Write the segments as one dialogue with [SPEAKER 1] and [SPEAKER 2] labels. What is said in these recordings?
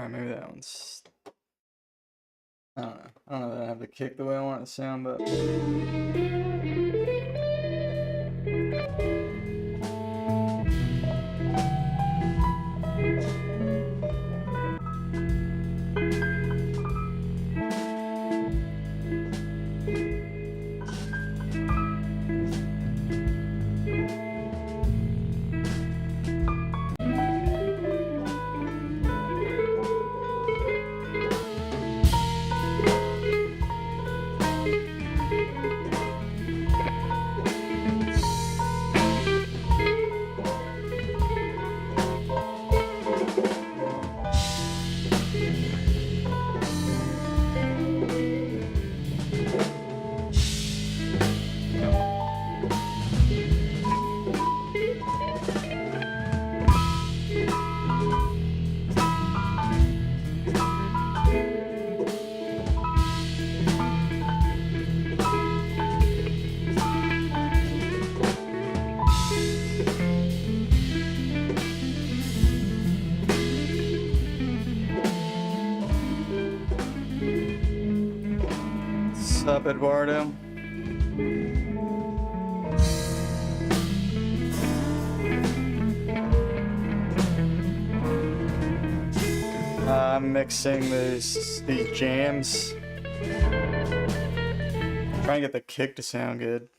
[SPEAKER 1] Alright, maybe that one's... I don't know. I don't know that I have the kick the way I want it to sound, but... What's up, Eduardo? I'm mixing these jams. Trying to get the kick to sound good.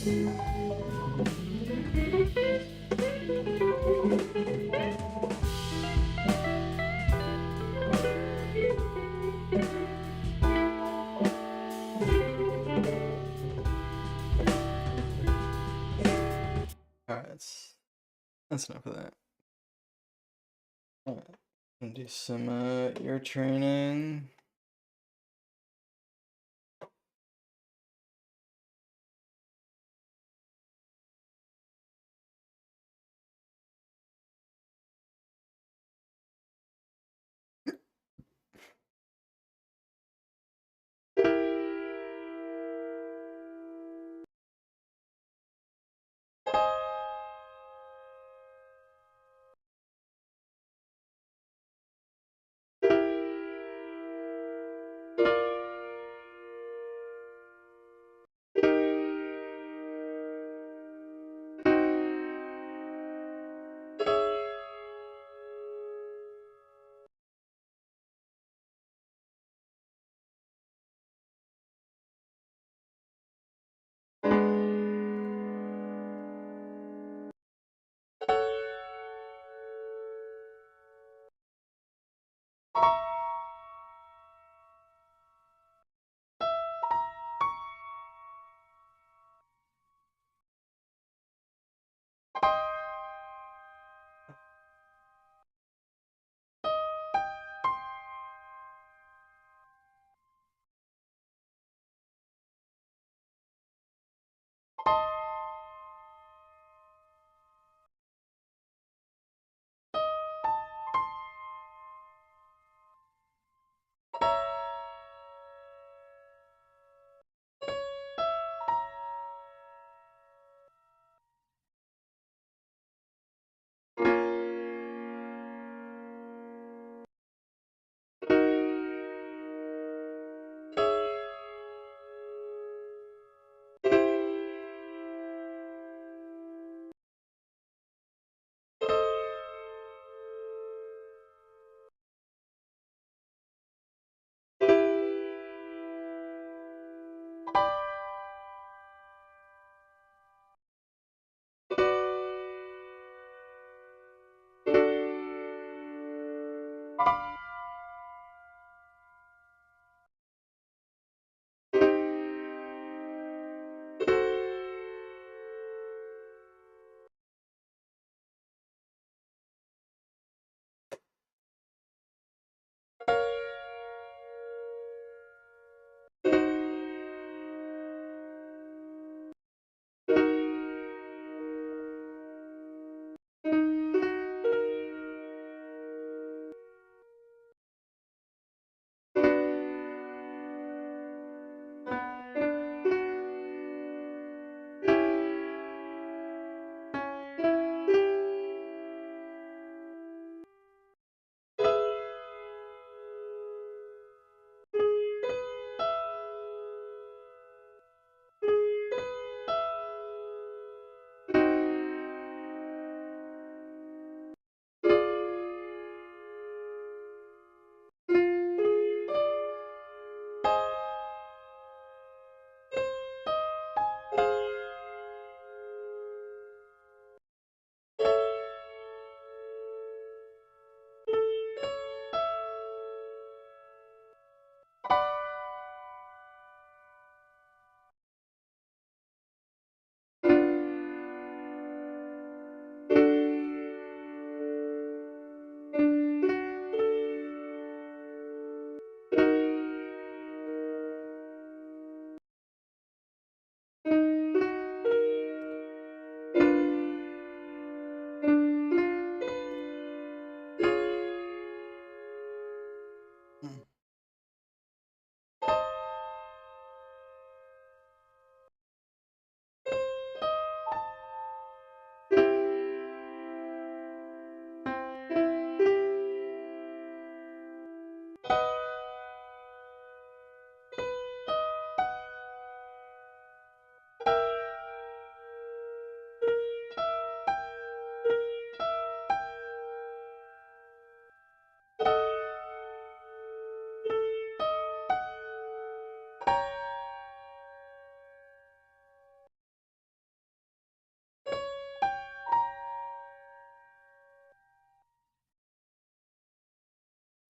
[SPEAKER 1] Alright, that's enough of that. Alright, gonna do some ear training.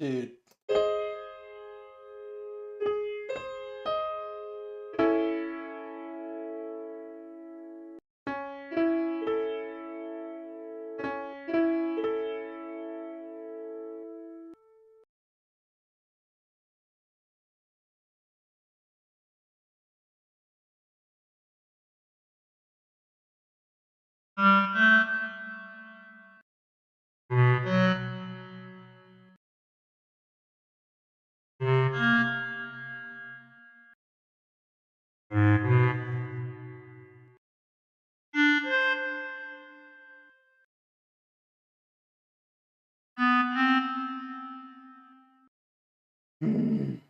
[SPEAKER 1] Dude. Mm.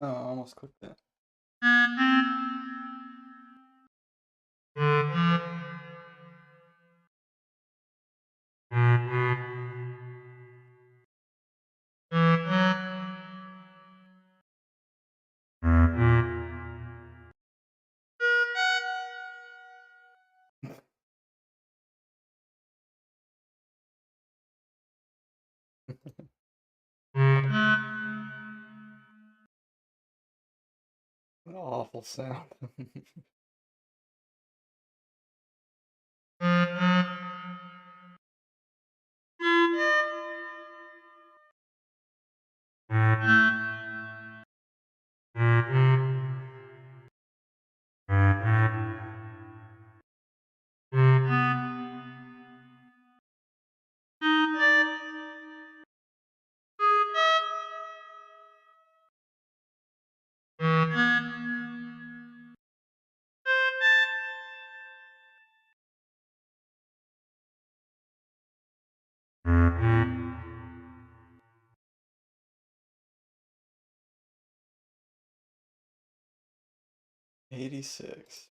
[SPEAKER 1] Oh, I almost clicked that. What an awful sound. $86.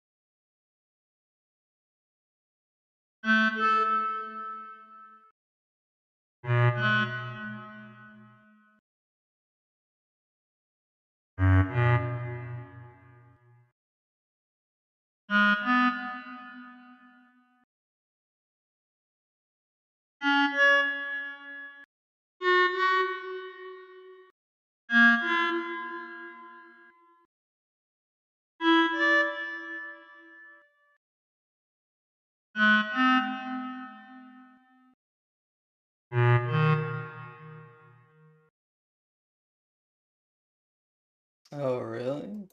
[SPEAKER 1] Oh, really?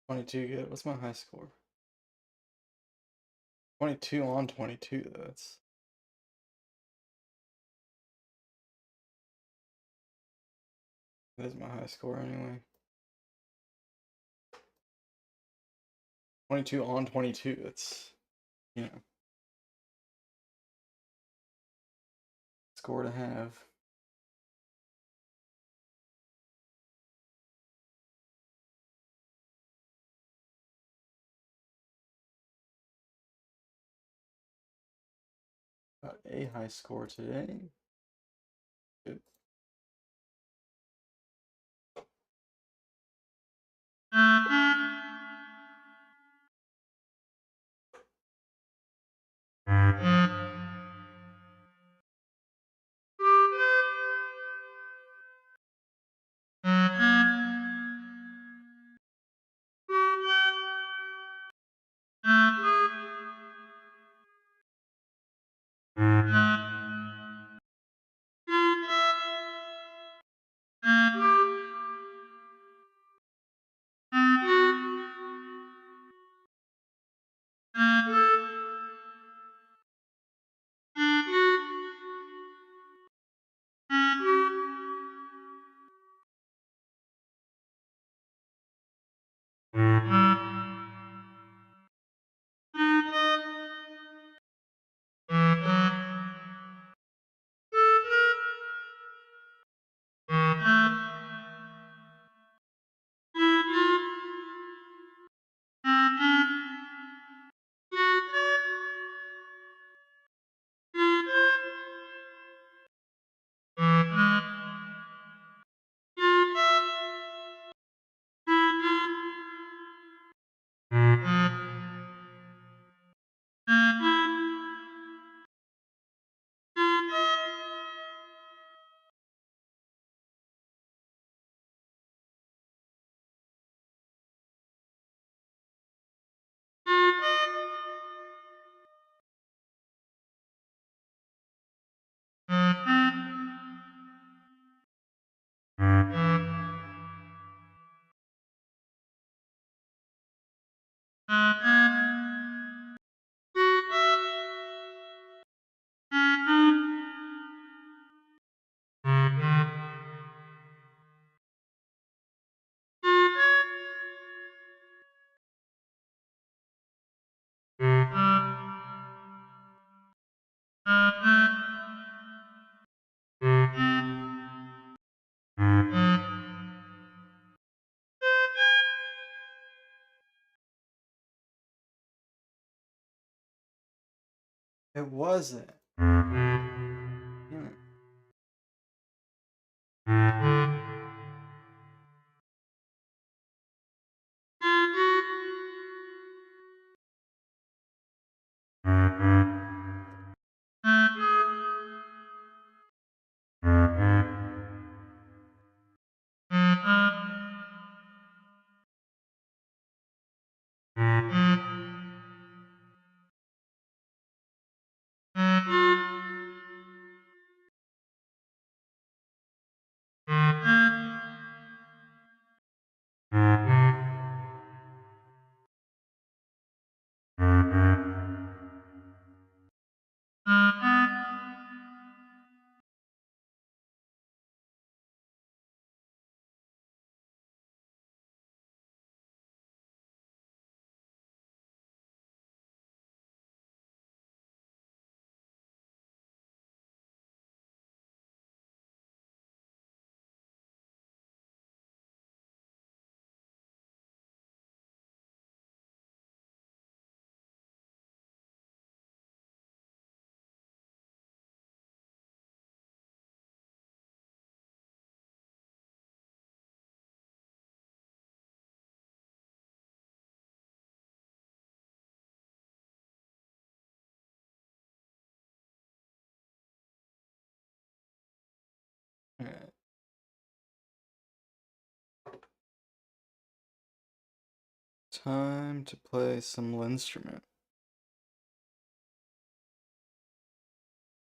[SPEAKER 1] 22 good. What's my high score? 22 on 22, though. That is my high score anyway. 22 on 22. That's, score to have. Got a high score today. Good. It wasn't. Damn it. Time to play some linnstrument.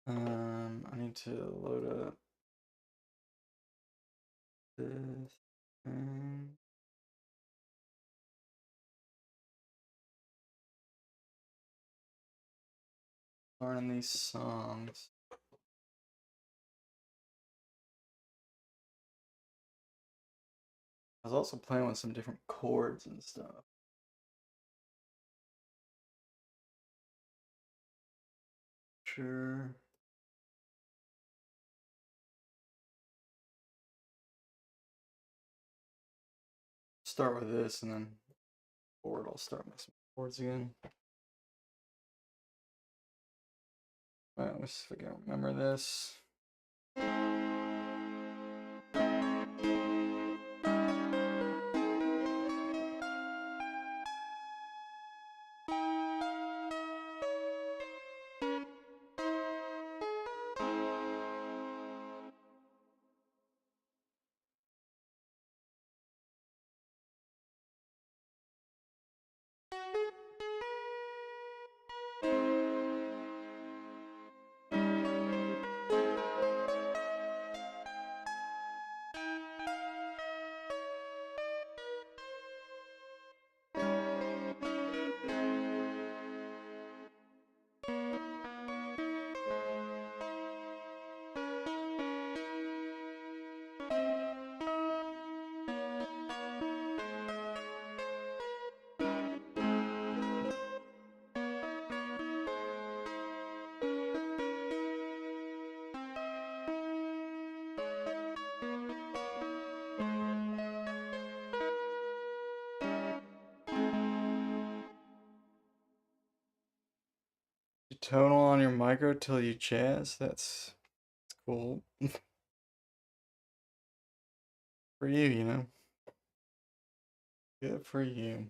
[SPEAKER 1] I need to load up this thing. Learning these songs. I was also playing with some different chords and stuff. Sure. Start with this and then forward I'll start with some chords again. Alright, let's see if I can remember this. You tonal on your micro till you jazz? That's cool. For you, you know? Good for you.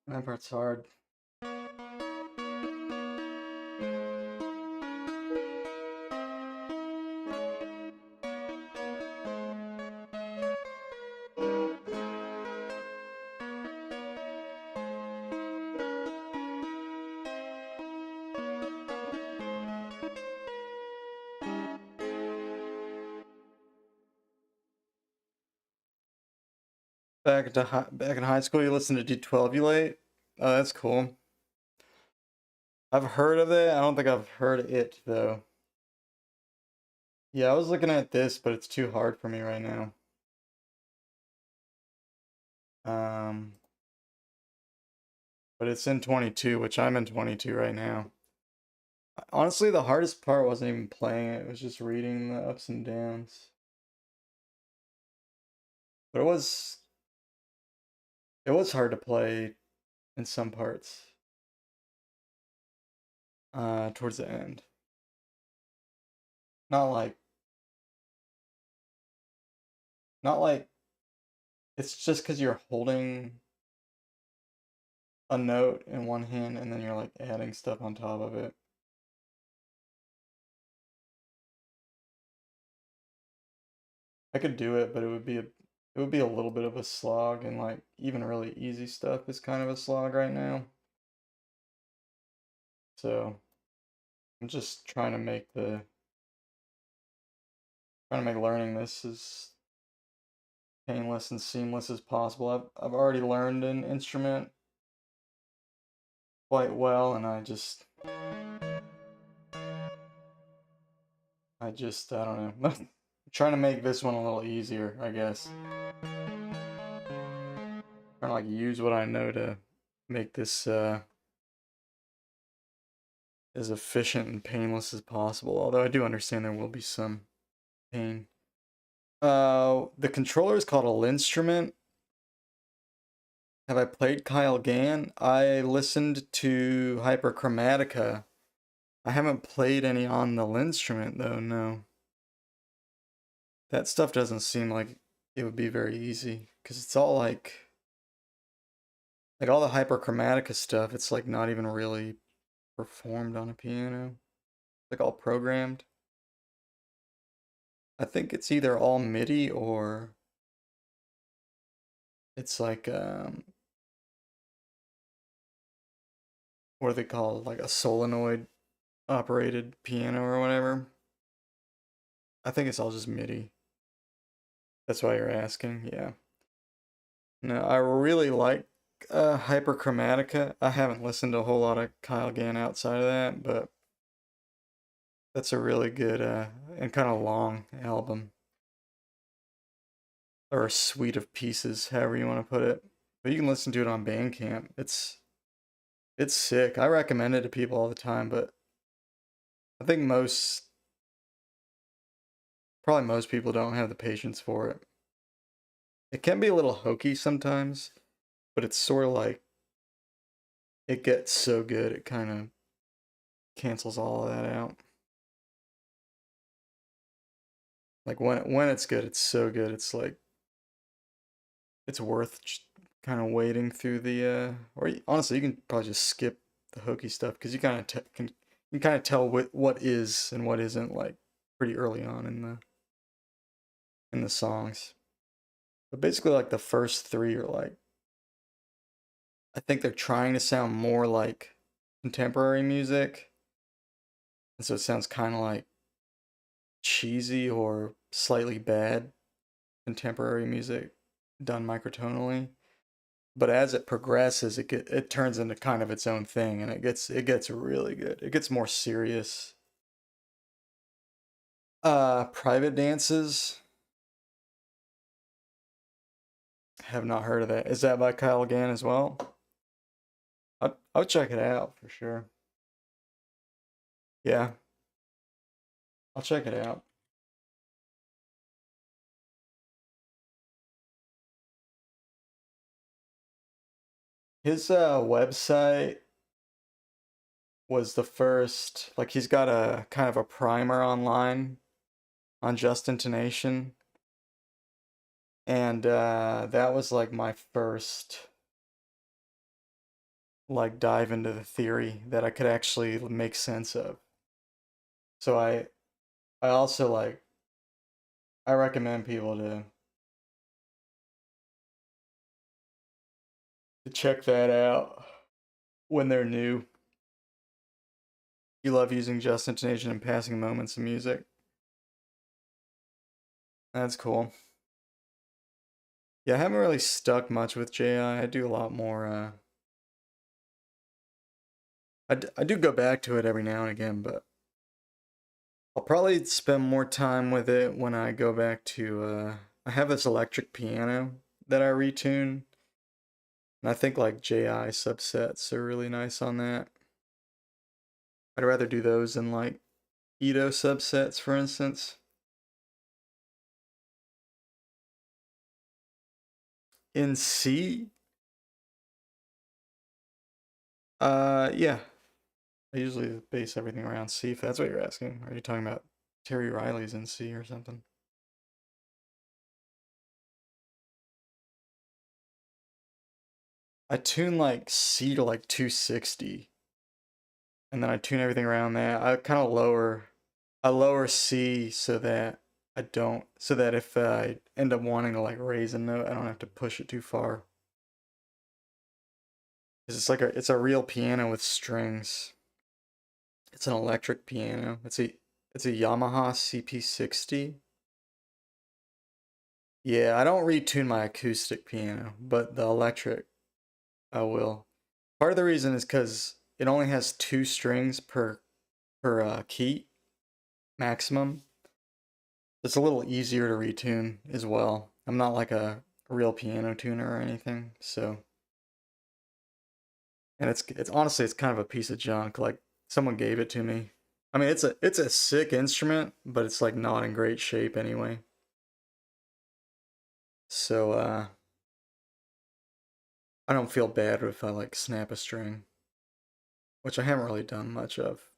[SPEAKER 1] That part's hard. Back in high school, you listened to D12 you late? Oh, that's cool. I've heard of it. I don't think I've heard it though. Yeah, I was looking at this, but it's too hard for me right now. But it's in 22, which I'm in 22 right now. Honestly, the hardest part wasn't even playing it. It was just reading the ups and downs. But it was hard to play in some parts towards the end. Not like not like it's just because you're holding a note in one hand and then you're like adding stuff on top of it. I could do it, but it would be a little bit of a slog, and like even really easy stuff is kind of a slog right now. So I'm just trying to make learning this as painless and seamless as possible. I've already learned an instrument quite well, and I don't know. Trying to make this one a little easier, I guess. Trying to like use what I know to make this as efficient and painless as possible. Although I do understand there will be some pain. The controller is called a linnstrument. Have I played Kyle Gann? I listened to Hyperchromatica. I haven't played any on the linnstrument though, no. That stuff doesn't seem like it would be very easy because it's all like all the Hyperchromatica stuff, it's like not even really performed on a piano. Like all programmed. I think it's either all MIDI or it's like what do they call it? Like a solenoid operated piano or whatever. I think it's all just MIDI. That's why you're asking, yeah. No, I really like Hyperchromatica. I haven't listened to a whole lot of Kyle Gann outside of that, but that's a really good and kind of long album. Or a suite of pieces, however you want to put it. But you can listen to it on Bandcamp. It's sick. I recommend it to people all the time, but I think probably most people don't have the patience for it. It can be a little hokey sometimes, but it's sort of like it gets so good it kind of cancels all of that out. Like when it's good, it's so good. It's like it's worth kind of wading through the honestly, you can probably just skip the hokey stuff because you kind of can kind of tell what is and what isn't like pretty early on in the songs. But basically, like the first three are like I think they're trying to sound more like contemporary music, and so it sounds kind of like cheesy or slightly bad contemporary music done microtonally. But as it progresses, it turns into kind of its own thing, and it gets really good. It gets more serious. Private dances. Have not heard of that. Is that by Kyle Gann as well? I'll check it out for sure. Yeah, I'll check it out. His website was the first, like he's got a kind of a primer online on Just Intonation, and that was like my first like dive into the theory that I could actually make sense of. So I also like I recommend people to check that out when they're new. You love using Just Intonation and passing moments of music. That's cool. Yeah, I haven't really stuck much with JI. I do a lot more. I do go back to it every now and again, but I'll probably spend more time with it when I go back to. I have this electric piano that I retune, and I think like JI subsets are really nice on that. I'd rather do those than like Edo subsets, for instance. In C, yeah. I usually base everything around C, if that's what you're asking. Are you talking about Terry Riley's in C or something? I tune like C to like 260, and then I tune everything around that. I lower C so that so that if I end up wanting to like raise a note, I don't have to push it too far. 'Cause it's a real piano with strings. It's an electric piano. It's a Yamaha CP60. Yeah, I don't retune my acoustic piano, but the electric I will. Part of the reason is because it only has two strings per key maximum. It's a little easier to retune as well. I'm not like a real piano tuner or anything, so and it's honestly it's kind of a piece of junk. Like someone gave it to me. I mean, it's a sick instrument, but it's like not in great shape anyway. So I don't feel bad if I like snap a string, which I haven't really done much of.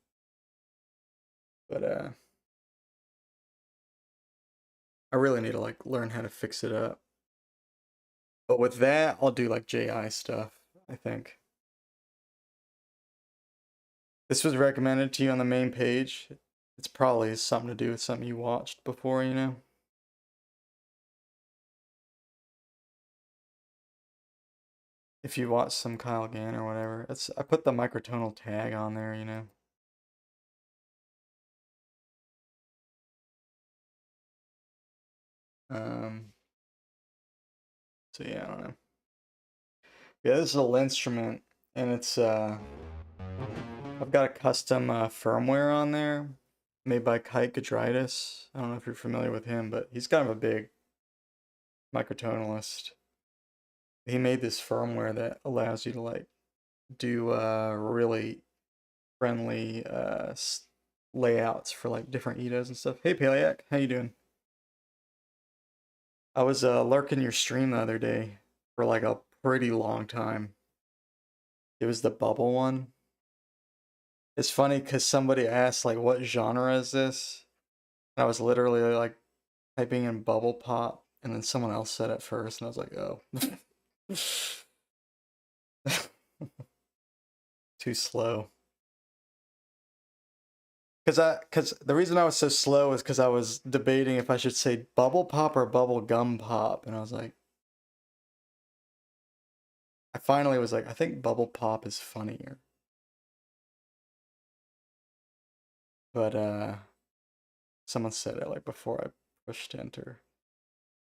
[SPEAKER 1] But I really need to like learn how to fix it up. But with that, I'll do like JI stuff, I think. This was recommended to you on the main page. It's probably something to do with something you watched before, you know? If you watched some Kyle Gann or whatever. I put the microtonal tag on there, you know? Um, so yeah, I don't know. Yeah, this is a linnstrument, and I've got a custom firmware on there made by Kite Gudritis. I don't know if you're familiar with him, but he's kind of a big microtonalist. He made this firmware that allows you to like do really friendly layouts for like different EDOs and stuff. Hey Paleac, how you doing? I was lurking your stream the other day for like a pretty long time. It was the bubble one. It's funny because somebody asked like what genre is this? And I was literally like typing in bubble pop and then someone else said it first and I was like, oh. Too slow. Cause the reason I was so slow is because I was debating if I should say bubble pop or bubble gum pop, and I was like, I finally was like, I think bubble pop is funnier. But someone said it like before I pushed enter.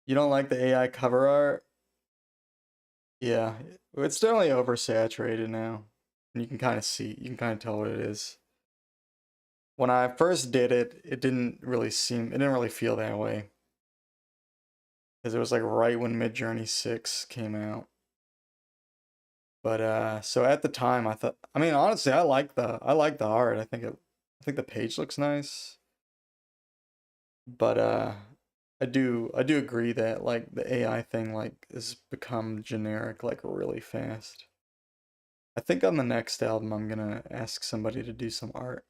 [SPEAKER 1] You don't like the AI cover art? Yeah, it's definitely oversaturated now. And you can kind of tell what it is. When I first did it, it didn't really feel that way. Because it was like right when Midjourney 6 came out. But so at the time I thought I mean honestly I like the art. I think the page looks nice. But I do agree that like the AI thing like has become generic like really fast. I think on the next album I'm gonna ask somebody to do some art.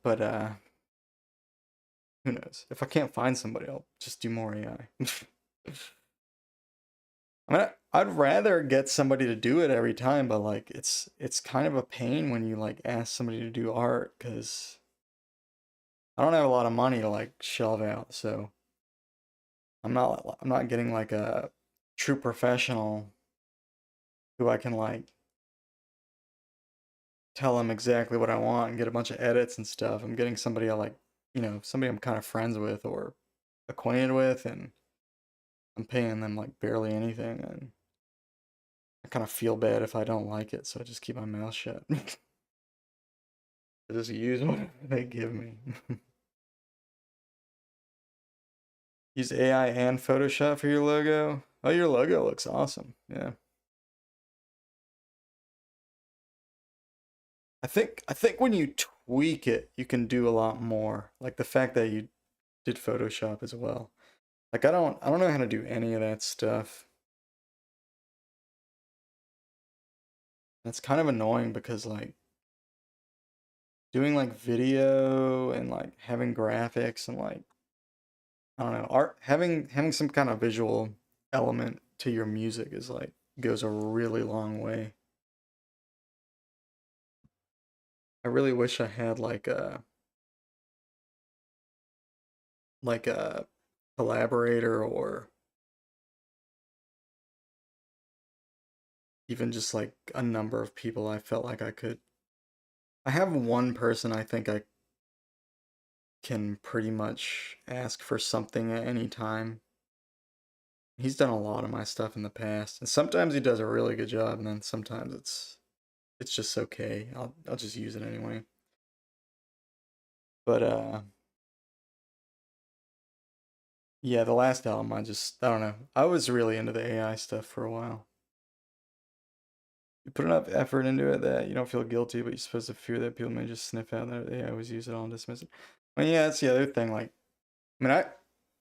[SPEAKER 1] But who knows? If I can't find somebody, I'll just do more AI. I mean, I'd rather get somebody to do it every time, but like it's kind of a pain when you like ask somebody to do art because I don't have a lot of money to like shelve out, so I'm not getting like a true professional who I can like tell them exactly what I want and get a bunch of edits and stuff. I'm getting somebody I like, you know, somebody I'm kind of friends with or acquainted with, and I'm paying them like barely anything, and I kind of feel bad if I don't like it, so I just keep my mouth shut. I just use what they give me. Use AI and Photoshop for your logo. Oh, your logo looks awesome. Yeah. I think when you tweak it, you can do a lot more. Like the fact that you did Photoshop as well. Like I don't know how to do any of that stuff. That's kind of annoying because like doing like video and like having graphics and like I don't know, art having some kind of visual element to your music is like goes a really long way. I really wish I had like a collaborator or even just like a number of people I felt like I could. I have one person I think I can pretty much ask for something at any time. He's done a lot of my stuff in the past, and sometimes he does a really good job, and then sometimes it's just okay. I'll just use it anyway. But yeah, the last album I don't know. I was really into the AI stuff for a while. You put enough effort into it that you don't feel guilty, but you're supposed to fear that people may just sniff out that AI always use it all and dismiss it. I mean, yeah, that's the other thing. Like, I mean, I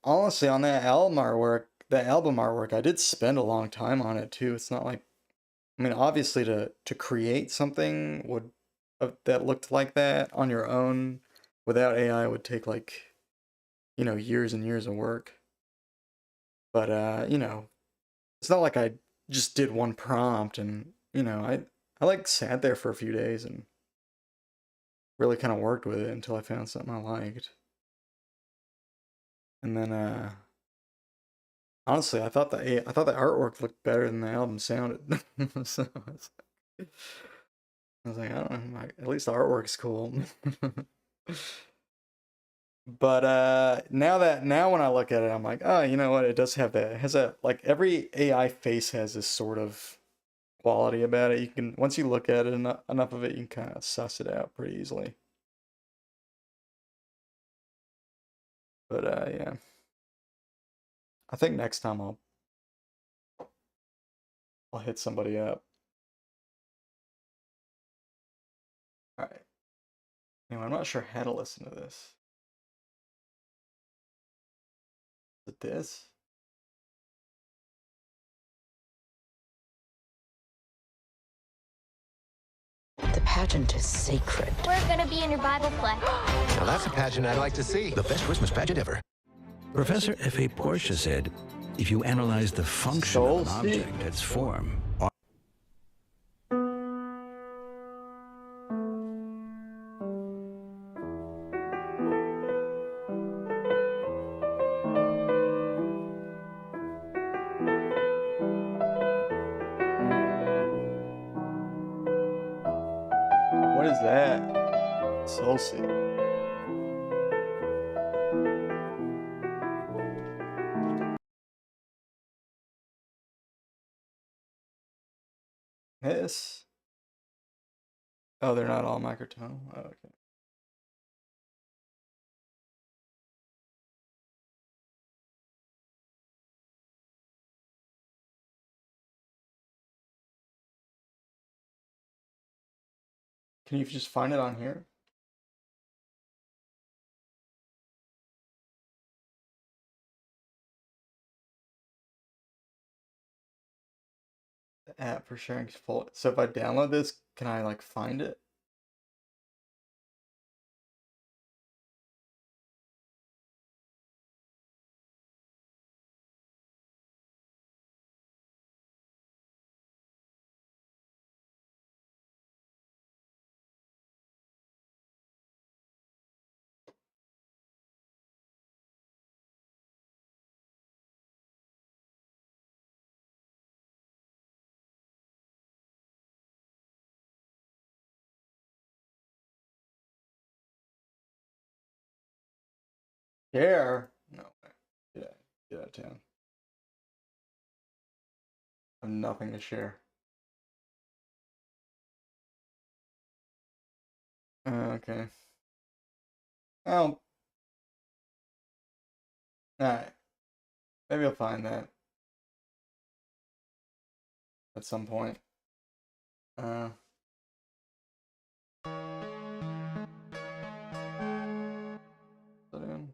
[SPEAKER 1] honestly on that album artwork, I did spend a long time on it too. It's not like, I mean, obviously to create something that looked like that on your own without AI would take like, years and years of work. But it's not like I just did one prompt and, I like sat there for a few days and really kind of worked with it until I found something I liked. And then honestly, I thought the artwork looked better than the album sounded. So I was like, I don't know, at least the artwork's cool. But now when I look at it, I'm like, oh, you know what? It does have that. It has like every AI face has this sort of quality about it. You can once you look at it enough of it, you can kind of suss it out pretty easily. But yeah, I think next time I'll hit somebody up. All right. Anyway, I'm not sure how to listen to this. Is it this?
[SPEAKER 2] The pageant is sacred.
[SPEAKER 3] We're gonna be in your Bible play.
[SPEAKER 4] Now that's a pageant I'd like to see. The best Christmas pageant ever.
[SPEAKER 5] Professor F.A. Porsche said, if you analyze the function of an object, its form...
[SPEAKER 1] What is that? Soul Seed. This? Oh, they're not all microtonal. Oh, okay. Can you just find it on here? The app for sharing full. So if I download this, can I like find it? Share? No way. Get out of town. I have nothing to share. Okay. Oh. Alright. Maybe I'll find that at some point. Uh. Put in.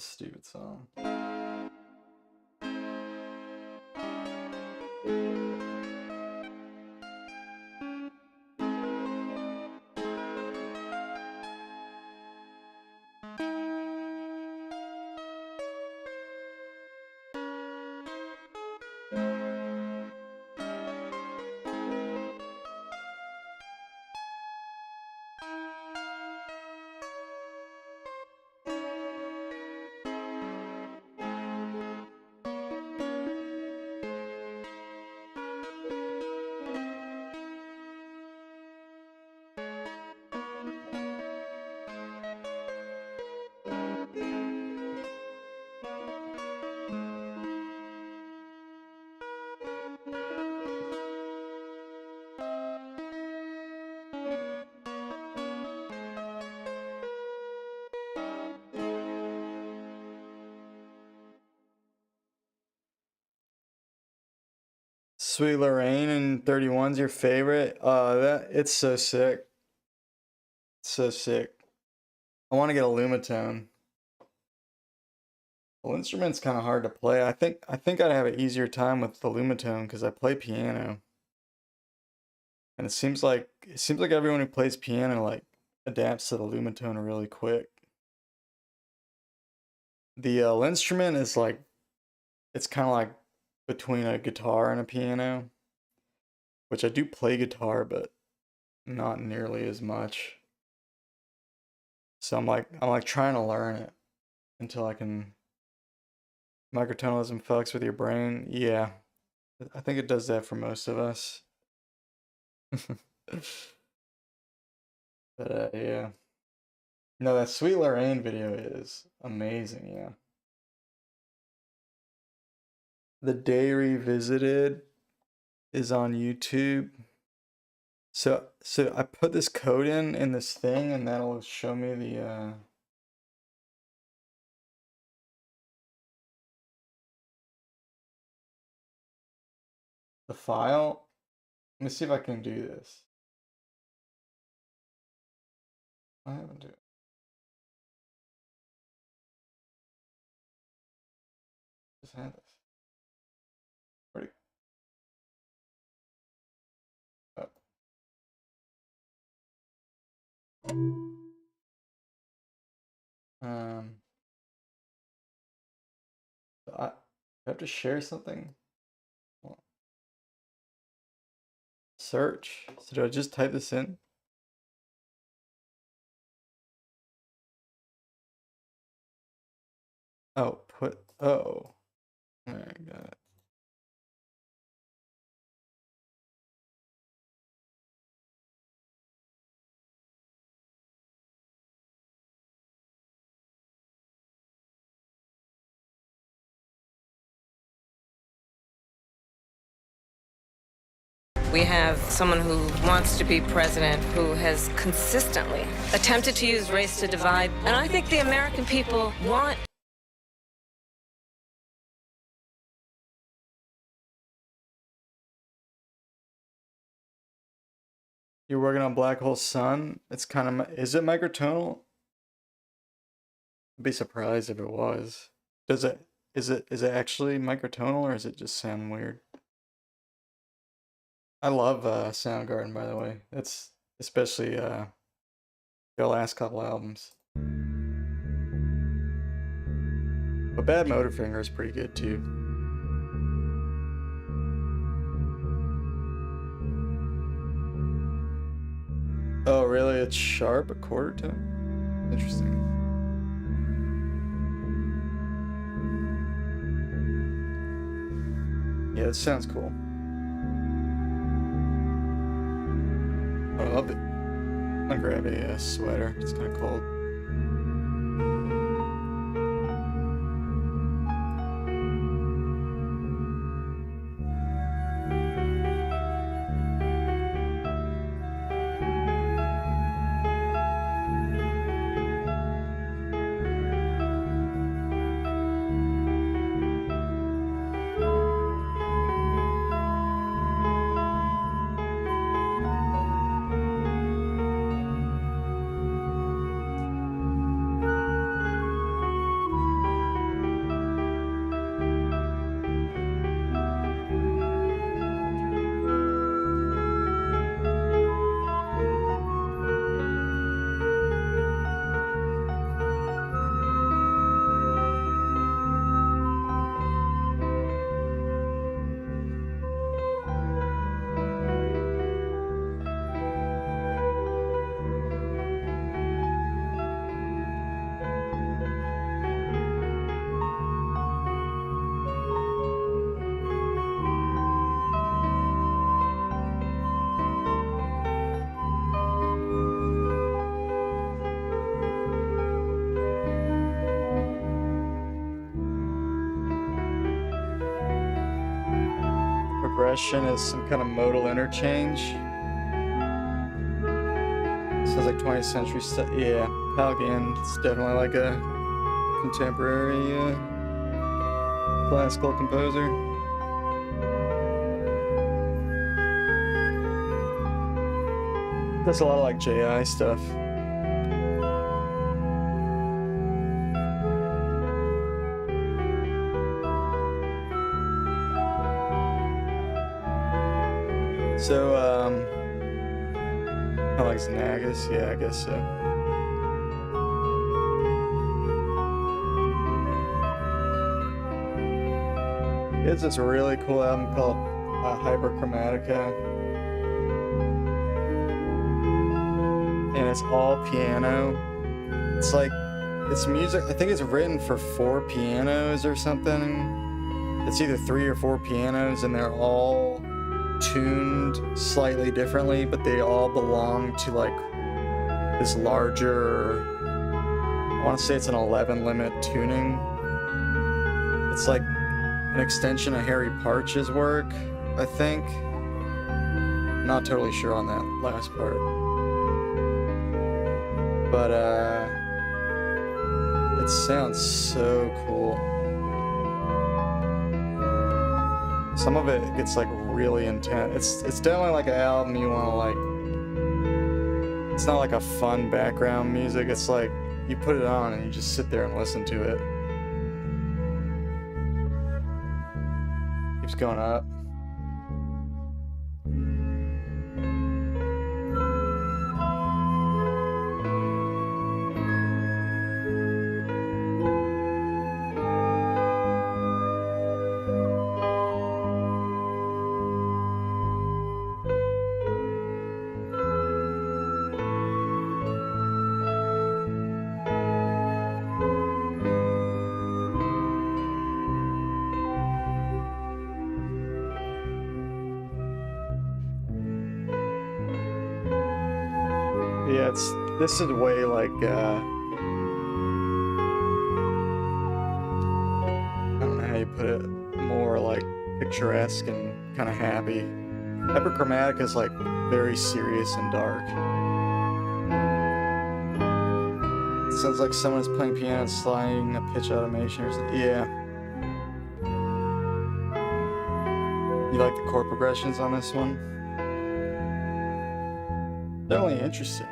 [SPEAKER 1] A stupid song. Sweet Lorraine and 31's your favorite? It's so sick. So sick. I want to get a Lumitone. Well, instrument's kind of hard to play. I think I'd have an easier time with the Lumitone because I play piano. And it seems like everyone who plays piano like adapts to the Lumitone really quick. The linnstrument is like, it's kind of like between a guitar and a piano, which I do play guitar, but not nearly as much. So I'm like trying to learn it until I can. Microtonalism fucks with your brain. Yeah, I think it does that for most of us. But yeah. No, that Sweet Lorraine video is amazing, yeah. The Day Revisited is on YouTube. So I put this code in this thing and that'll show me the file. Let me see if I can do this. I haven't do it. Just had this. Where'd it go? I have to share something. Search. So do I just type this in? Oh, oh. There, I got it.
[SPEAKER 3] We have someone who wants to be president, who has consistently attempted to use race to divide. And I think the American people want.
[SPEAKER 1] You're working on Black Hole Sun? It's kind of, is it microtonal? I'd be surprised if it was. Is it actually microtonal or does it just sound weird? I love Soundgarden, by the way. It's especially their last couple albums. But Bad Motorfinger is pretty good too. Oh, really? It's sharp, a quarter tone? Interesting. Yeah, it sounds cool. I'm gonna grab a sweater. It's kind of cold. progression is some kind of modal interchange. Sounds like 20th century stuff. Yeah, Palgan, it's definitely like a contemporary classical composer. Does a lot of like JI stuff. So, I like Xenagus, yeah, I guess so. It's this really cool album called Hyperchromatica. And it's all piano. It's like, it's music, I think it's written for 4 pianos or something. It's either 3 or 4 pianos, and they're all tuned slightly differently, but they all belong to like this larger, I want to say it's an 11 limit tuning. It's like an extension of Harry Partch's work, I think. Not totally sure on that last part. But it sounds so cool. Some of it gets like really intense. It's definitely like an album you want to like. It's not like a fun background music. It's like you put it on and you just sit there and listen to it. Keeps going up. Yeah, this is way like I don't know how you put it, more like picturesque and kind of happy. Hyperchromatic is like very serious and dark. It sounds like someone's playing piano and sliding a pitch automation or something. Yeah. You like the chord progressions on this one? Definitely interesting.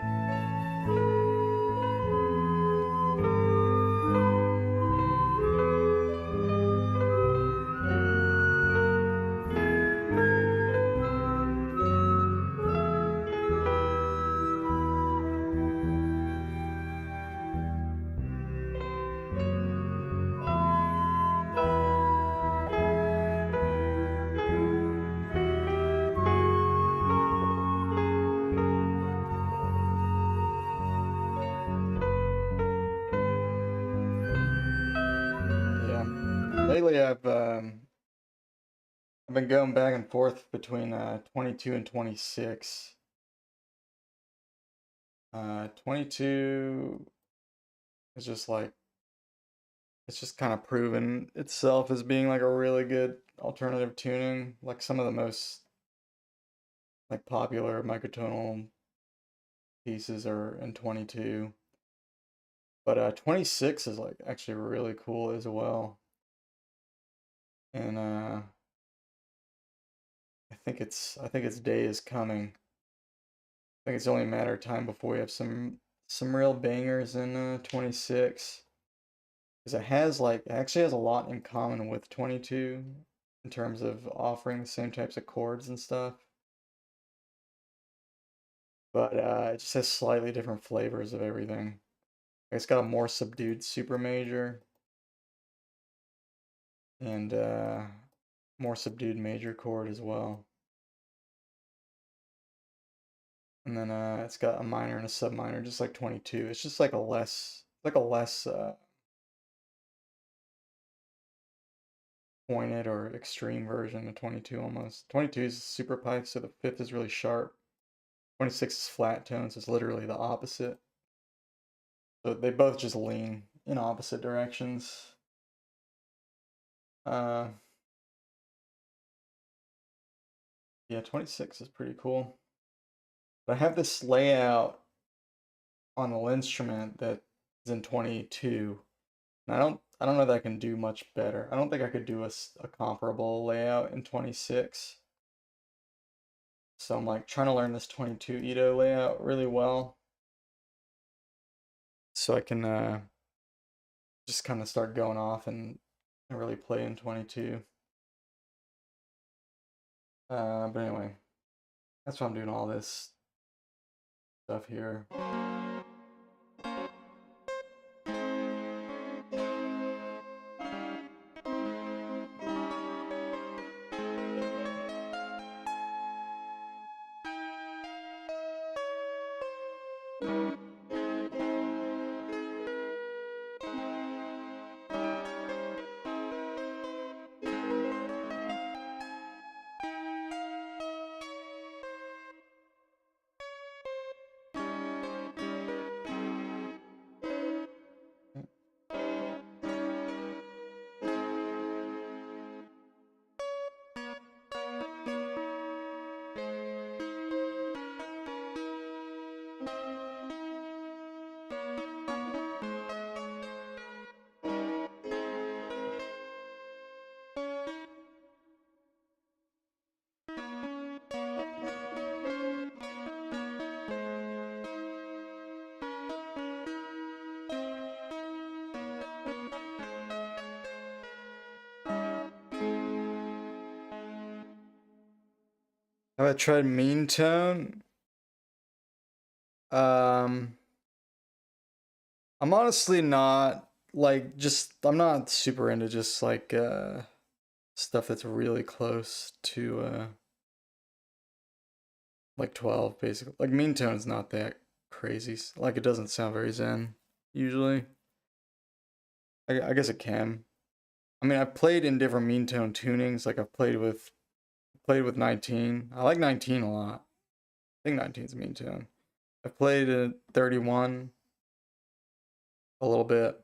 [SPEAKER 1] Lately, I've been going back and forth between 22 and 26. 22 is just like, it's just kind of proven itself as being like a really good alternative tuning. Like some of the most like popular microtonal pieces are in 22. But 26 is like actually really cool as well. And I think its day is coming. I think it's only a matter of time before we have some real bangers in 26. Because it actually has a lot in common with 22 in terms of offering the same types of chords and stuff. But it just has slightly different flavors of everything. It's got a more subdued super major and more subdued major chord as well. And then it's got a minor and a subminor, just like 22. It's just like a less pointed or extreme version of 22 almost. 22 is super pipe, so the fifth is really sharp. 26 is flat tones, so it's literally the opposite. So they both just lean in opposite directions. Yeah, 26 is pretty cool. But I have this layout on the linnstrument that is in 22. And I don't know that I can do much better. I don't think I could do a comparable layout in 26. So I'm like trying to learn this 22 Edo layout really well. So I can just kind of start going off and really play in 22. But anyway, that's why I'm doing all this stuff here. Have I tried mean tone? Um, I'm honestly not like I'm not super into just like stuff that's really close to like 12 basically. Like mean tone's not that crazy. Like it doesn't sound very zen usually. I guess it can. I mean, I've played in different mean tone tunings. Like I've played with 19. I like 19 a lot. I think 19 is mean tone. I've played at 31 a little bit.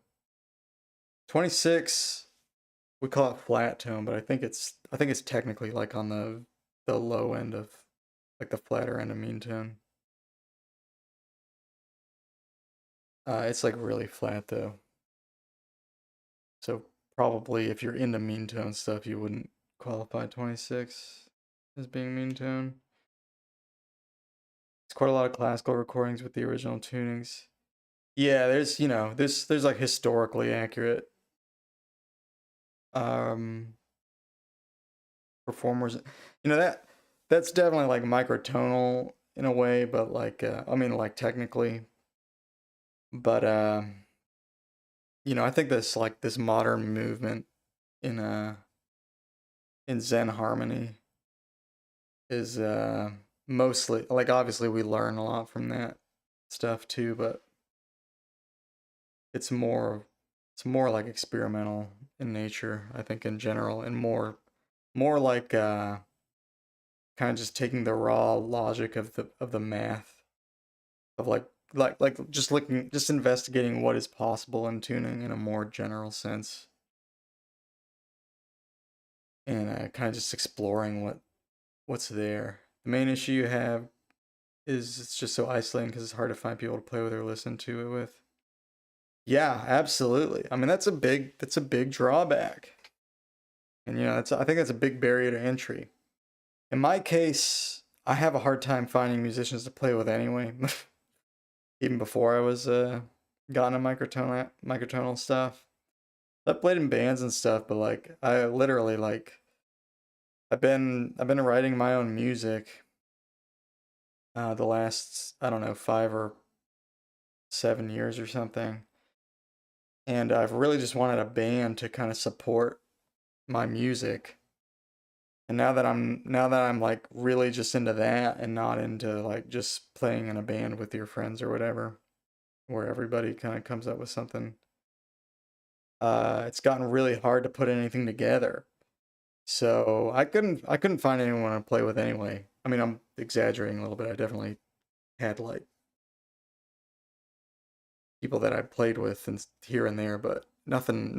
[SPEAKER 1] 26, we call it flat tone, but I think it's technically like on the low end of like the flatter end of mean tone. It's like really flat though. So probably if you're into mean tone stuff, you wouldn't qualify 26 as being mean tone. It's quite a lot of classical recordings with the original tunings. Yeah, there's like historically accurate um performers. That's definitely like microtonal in a way, but like I mean like technically, but I think this modern movement in in Zen harmony is mostly like obviously we learn a lot from that stuff too, but it's more like experimental in nature, I think in general, and more like kind of just taking the raw logic of the math of just investigating what is possible in tuning in a more general sense, and kind of just exploring what's there. The main issue you have is it's just so isolating because it's hard to find people to play with or listen to it with. Yeah, absolutely. I mean, that's a big drawback. And I think that's a big barrier to entry. In my case, I have a hard time finding musicians to play with anyway. Even before I was gotten a microtonal stuff. I played in bands and stuff, but like I literally like I've been writing my own music the last, I don't know, 5 or 7 years or something. And I've really just wanted a band to kind of support my music. And now that I'm like really just into that and not into like just playing in a band with your friends or whatever, where everybody kind of comes up with something, it's gotten really hard to put anything together. So I couldn't find anyone to play with anyway. I mean, I'm exaggerating a little bit. I definitely had like people that I played with and here and there, but nothing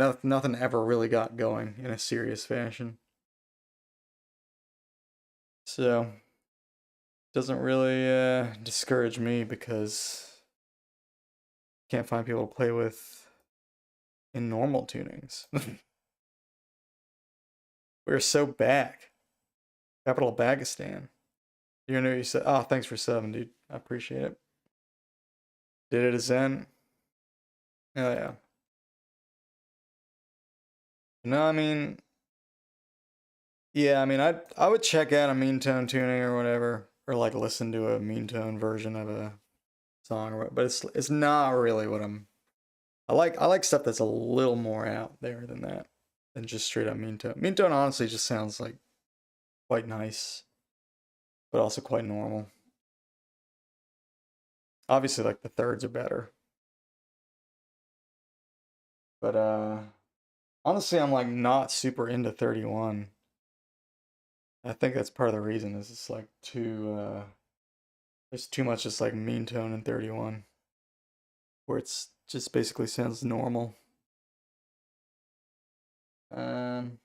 [SPEAKER 1] ever really got going in a serious fashion. So doesn't really discourage me because can't find people to play with in normal tunings. We're so back. Capital Bagistan. You know what you said? Oh, thanks for subbing, dude. I appreciate it. Did it as Zen? Oh yeah. No, I mean, yeah, I mean, I would check out a mean tone tuning or whatever, or like listen to a mean tone version of a song or what. But it's not really what I like stuff that's a little more out there than that, than just straight up mean tone. Mean tone honestly just sounds like quite nice, but also quite normal. Obviously, like the thirds are better. But honestly, I'm like not super into 31. I think that's part of the reason is it's like too there's too much just like mean tone in 31 where it's just basically sounds normal. Um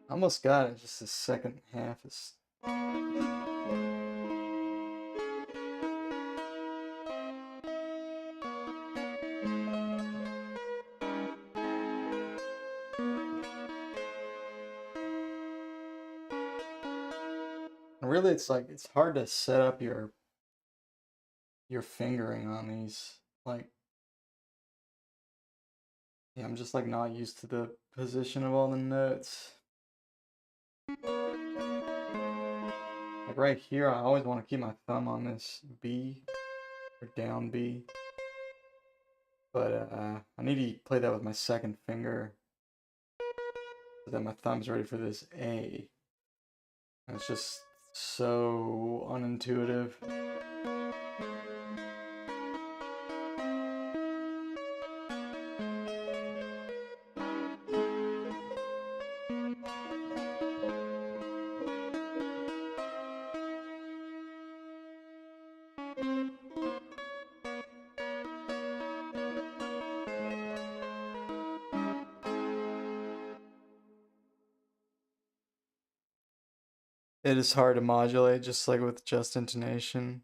[SPEAKER 1] almost got it, just the second half is really it's like it's hard to set up your fingering on these. Like yeah, I'm just like not used to the position of all the notes. Like right here, I always want to keep my thumb on this B or down B. But I need to play that with my second finger so that my thumb's ready for this A. And it's just so unintuitive. It is hard to modulate, just like with just intonation.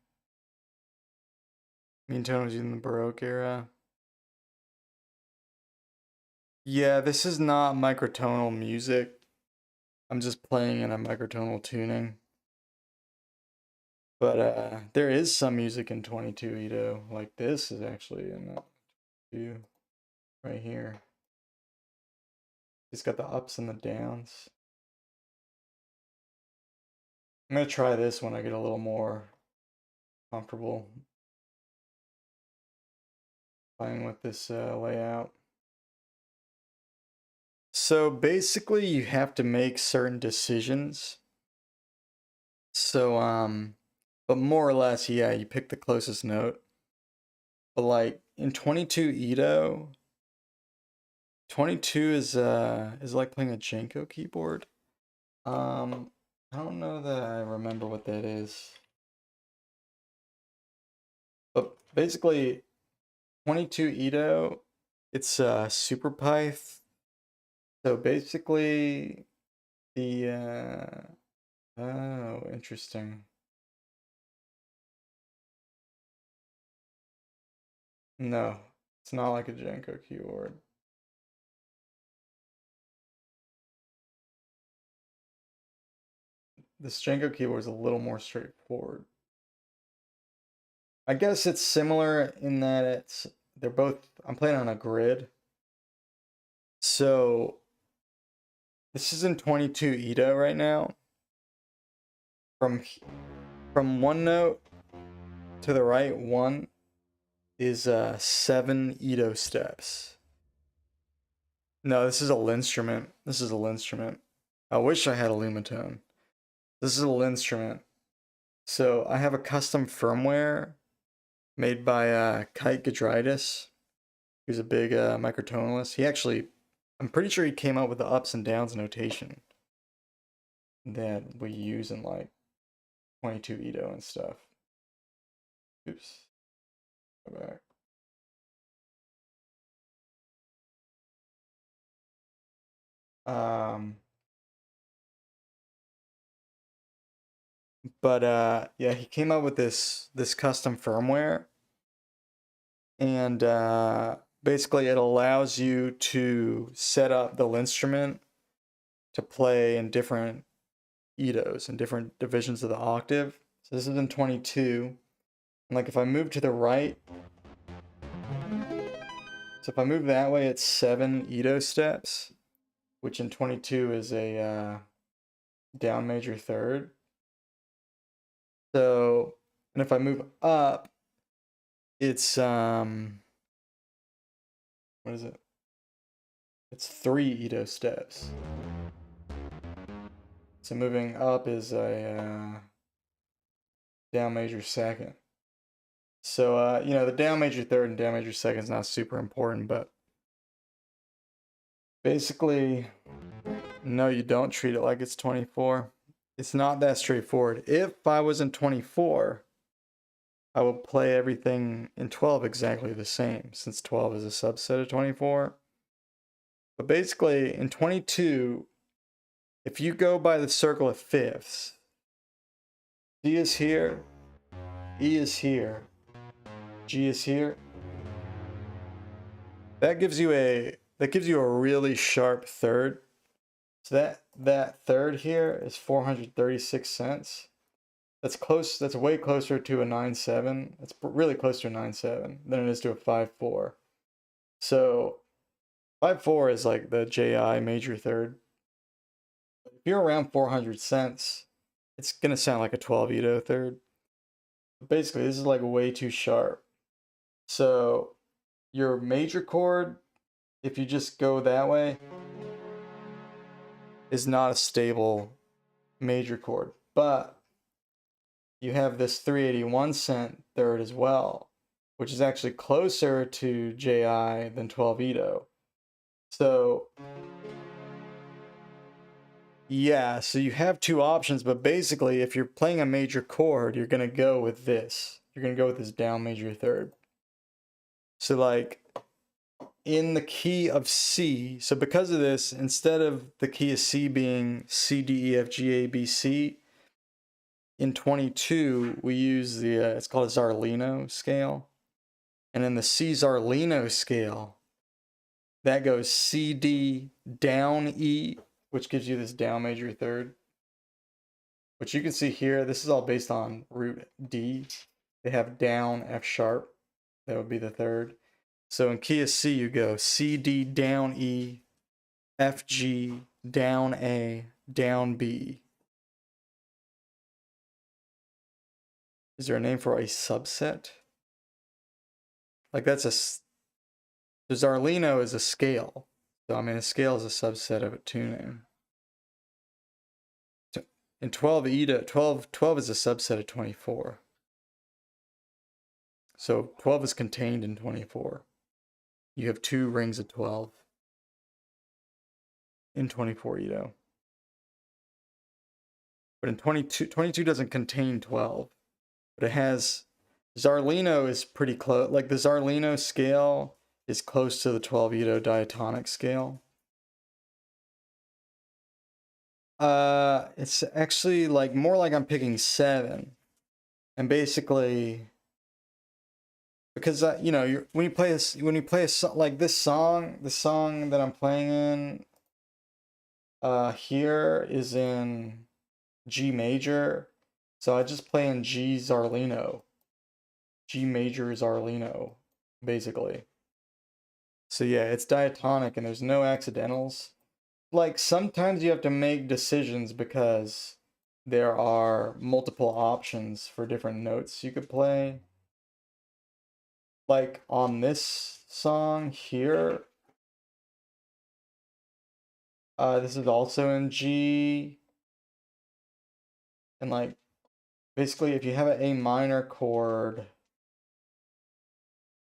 [SPEAKER 1] Mean tone was in the Baroque era. Yeah, this is not microtonal music. I'm just playing in a microtonal tuning. But there is some music in 22 Ito. Like this is actually in the 2 right here. It's got the ups and the downs. I'm gonna try this when I get a little more comfortable playing with this layout. So basically you have to make certain decisions. So but more or less, yeah, you pick the closest note. But like in 22 Ito, 22 is like playing a Jenko keyboard. I don't know that I remember what that is. But basically 22 Ito, it's super Pyth. So basically the oh, interesting. No, it's not like a Jenko keyboard. This Jenko keyboard is a little more straightforward. I guess it's similar in that they're both, I'm playing on a grid. So this is in 22 Ito right now. From one note to the right, one is 7 Ito steps. No, this is a linnstrument. This is a linnstrument. I wish I had a lumitone. This is a linnstrument. So I have a custom firmware made by Kite Gudritis, who's a big microtonalist. He actually, I'm pretty sure he came up with the ups and downs notation that we use in like 22 Ito and stuff. Oops. Go back. Yeah, he came up with this custom firmware, and basically it allows you to set up the linnstrument to play in different Itos and different divisions of the octave. So this is in 22. And like if I move to the right, so if I move that way, it's 7 Ito steps, which in 22 is a down major third. So, and if I move up, it's what is it? It's 3 Ito steps. So moving up is a down major second. So you know, the down major third and down major second is not super important, but basically, no, you don't treat it like it's 24. It's not that straightforward. If I was in 24, I would play everything in 12 exactly the same, since 12 is a subset of 24. But basically, in 22, if you go by the circle of fifths, D is here, E is here, G is here. That gives you a really sharp third. So that third here is 436 cents. That's close. That's way closer to a 9/7. That's really close to a 9/7 than it is to a 5/4. So 5/4 is like the JI major third. If you're around 400 cents, it's gonna sound like a 12 Ito third. But basically, this is like way too sharp. So your major chord, if you just go that way, is not a stable major chord. But you have this 381 cent third as well, which is actually closer to JI than 12 Ito. So yeah, so you have two options, but basically if you're playing a major chord, you're gonna go with this. You're gonna go with this down major third. So like in the key of C, so because of this, instead of the key of C being C, D, E, F, G, A, B, C, in 22, we use the, it's called a Zarlino scale. And in the C Zarlino scale, that goes C, D, down E, which gives you this down major third. Which you can see here, this is all based on root D. They have down F sharp. That would be the third. So in key of C, you go C, D, down E, F, G, down A, down B. Is there a name for a subset? Like that's the Zarlino is a scale. So I mean, a scale is a subset of a tuning. In 12 Ito, 12 is a subset of 24. So 12 is contained in 24. You have 2 rings of 12 in 24 Ito. But in 22 doesn't contain 12. But it has, Zarlino is pretty close. Like the Zarlino scale is close to the 12 Ito diatonic scale. It's actually like more like I'm picking 7. And basically, because you know, when you play a song like this song, the song that I'm playing in here is in G major, so I just play in G Zarlino, G major Zarlino, basically. So yeah, it's diatonic and there's no accidentals. Like sometimes you have to make decisions because there are multiple options for different notes you could play. Like on this song here, this is also in G. And like basically if you have an A minor chord,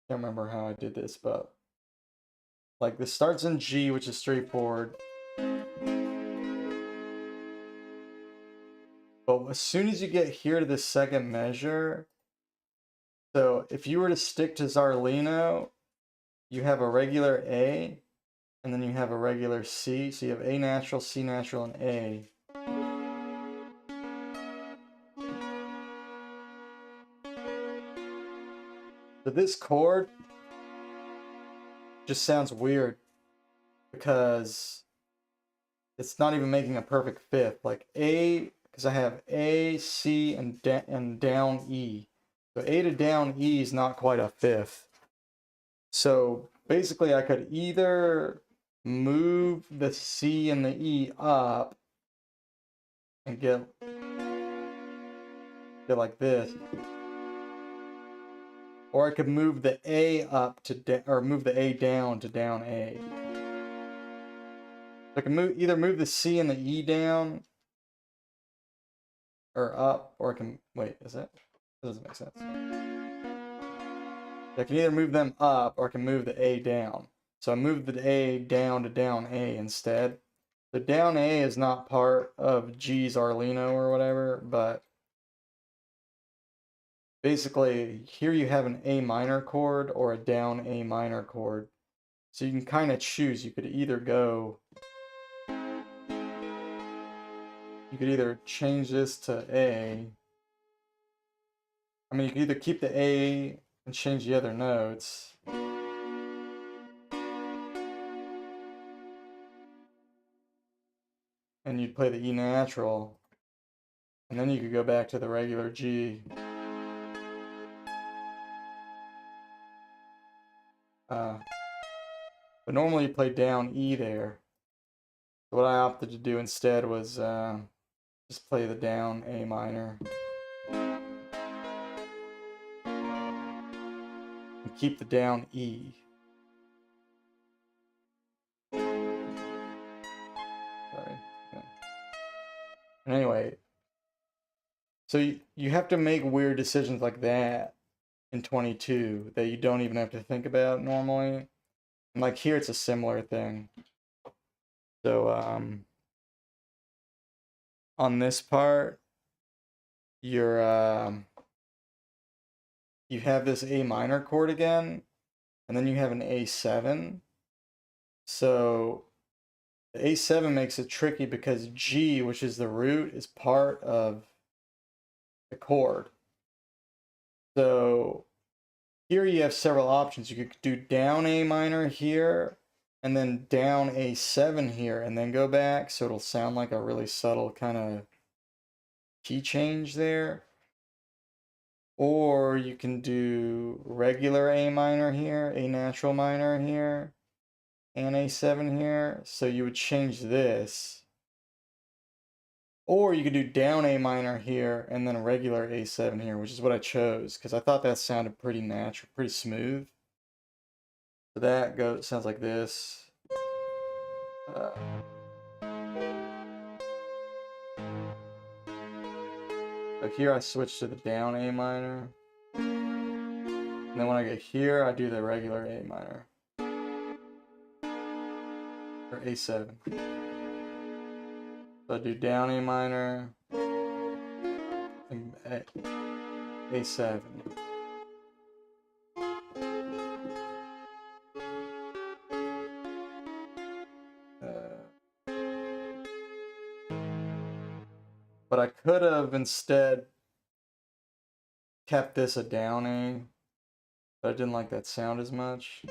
[SPEAKER 1] can't remember how I did this, but like this starts in G, which is straightforward. But as soon as you get here to the second measure, so if you were to stick to Zarlino, you have a regular A, and then you have a regular C. So you have A natural, C natural, and A. So this chord just sounds weird because it's not even making a perfect fifth. Like A, because I have A, C, and down E. So A to down E is not quite a fifth. So basically I could either move the C and the E up and get like this, or I could move the A up to or move the A down to down A. I can either move the C and the E down or up, or I can wait. Is that doesn't make sense? I can either move them up or I can move the A down. So I move the A down to down A instead. The down A is not part of G's Arlino or whatever, but basically here you have an A minor chord or a down A minor chord. So you can kind of choose. You could either change this to A. I mean, you could either keep the A and change the other notes. And you'd play the E natural. And then you could go back to the regular G. But normally you play down E there. So what I opted to do instead was just play the down A minor. And keep the down E. Sorry. Yeah. And anyway, so you have to make weird decisions like that in 22 that you don't even have to think about normally. And like here it's a similar thing. So on this part you have this A minor chord again, and then you have an A7. So the A7 makes it tricky because G, which is the root, is part of the chord. So here you have several options. You could do down A minor here, and then down A7 here, and then go back, so it'll sound like a really subtle kind of key change there. Or you can do regular A minor here, A natural minor here, and A7 here. So you would change this. Or you could do down A minor here and then regular A7 here, which is what I chose because I thought that sounded pretty natural, pretty smooth. So that sounds like this. So here I switch to the down A minor. And then when I get here, I do the regular A minor. Or A7. So I do down A minor. And A7. But I could have instead kept this a down A, but I didn't like that sound as much.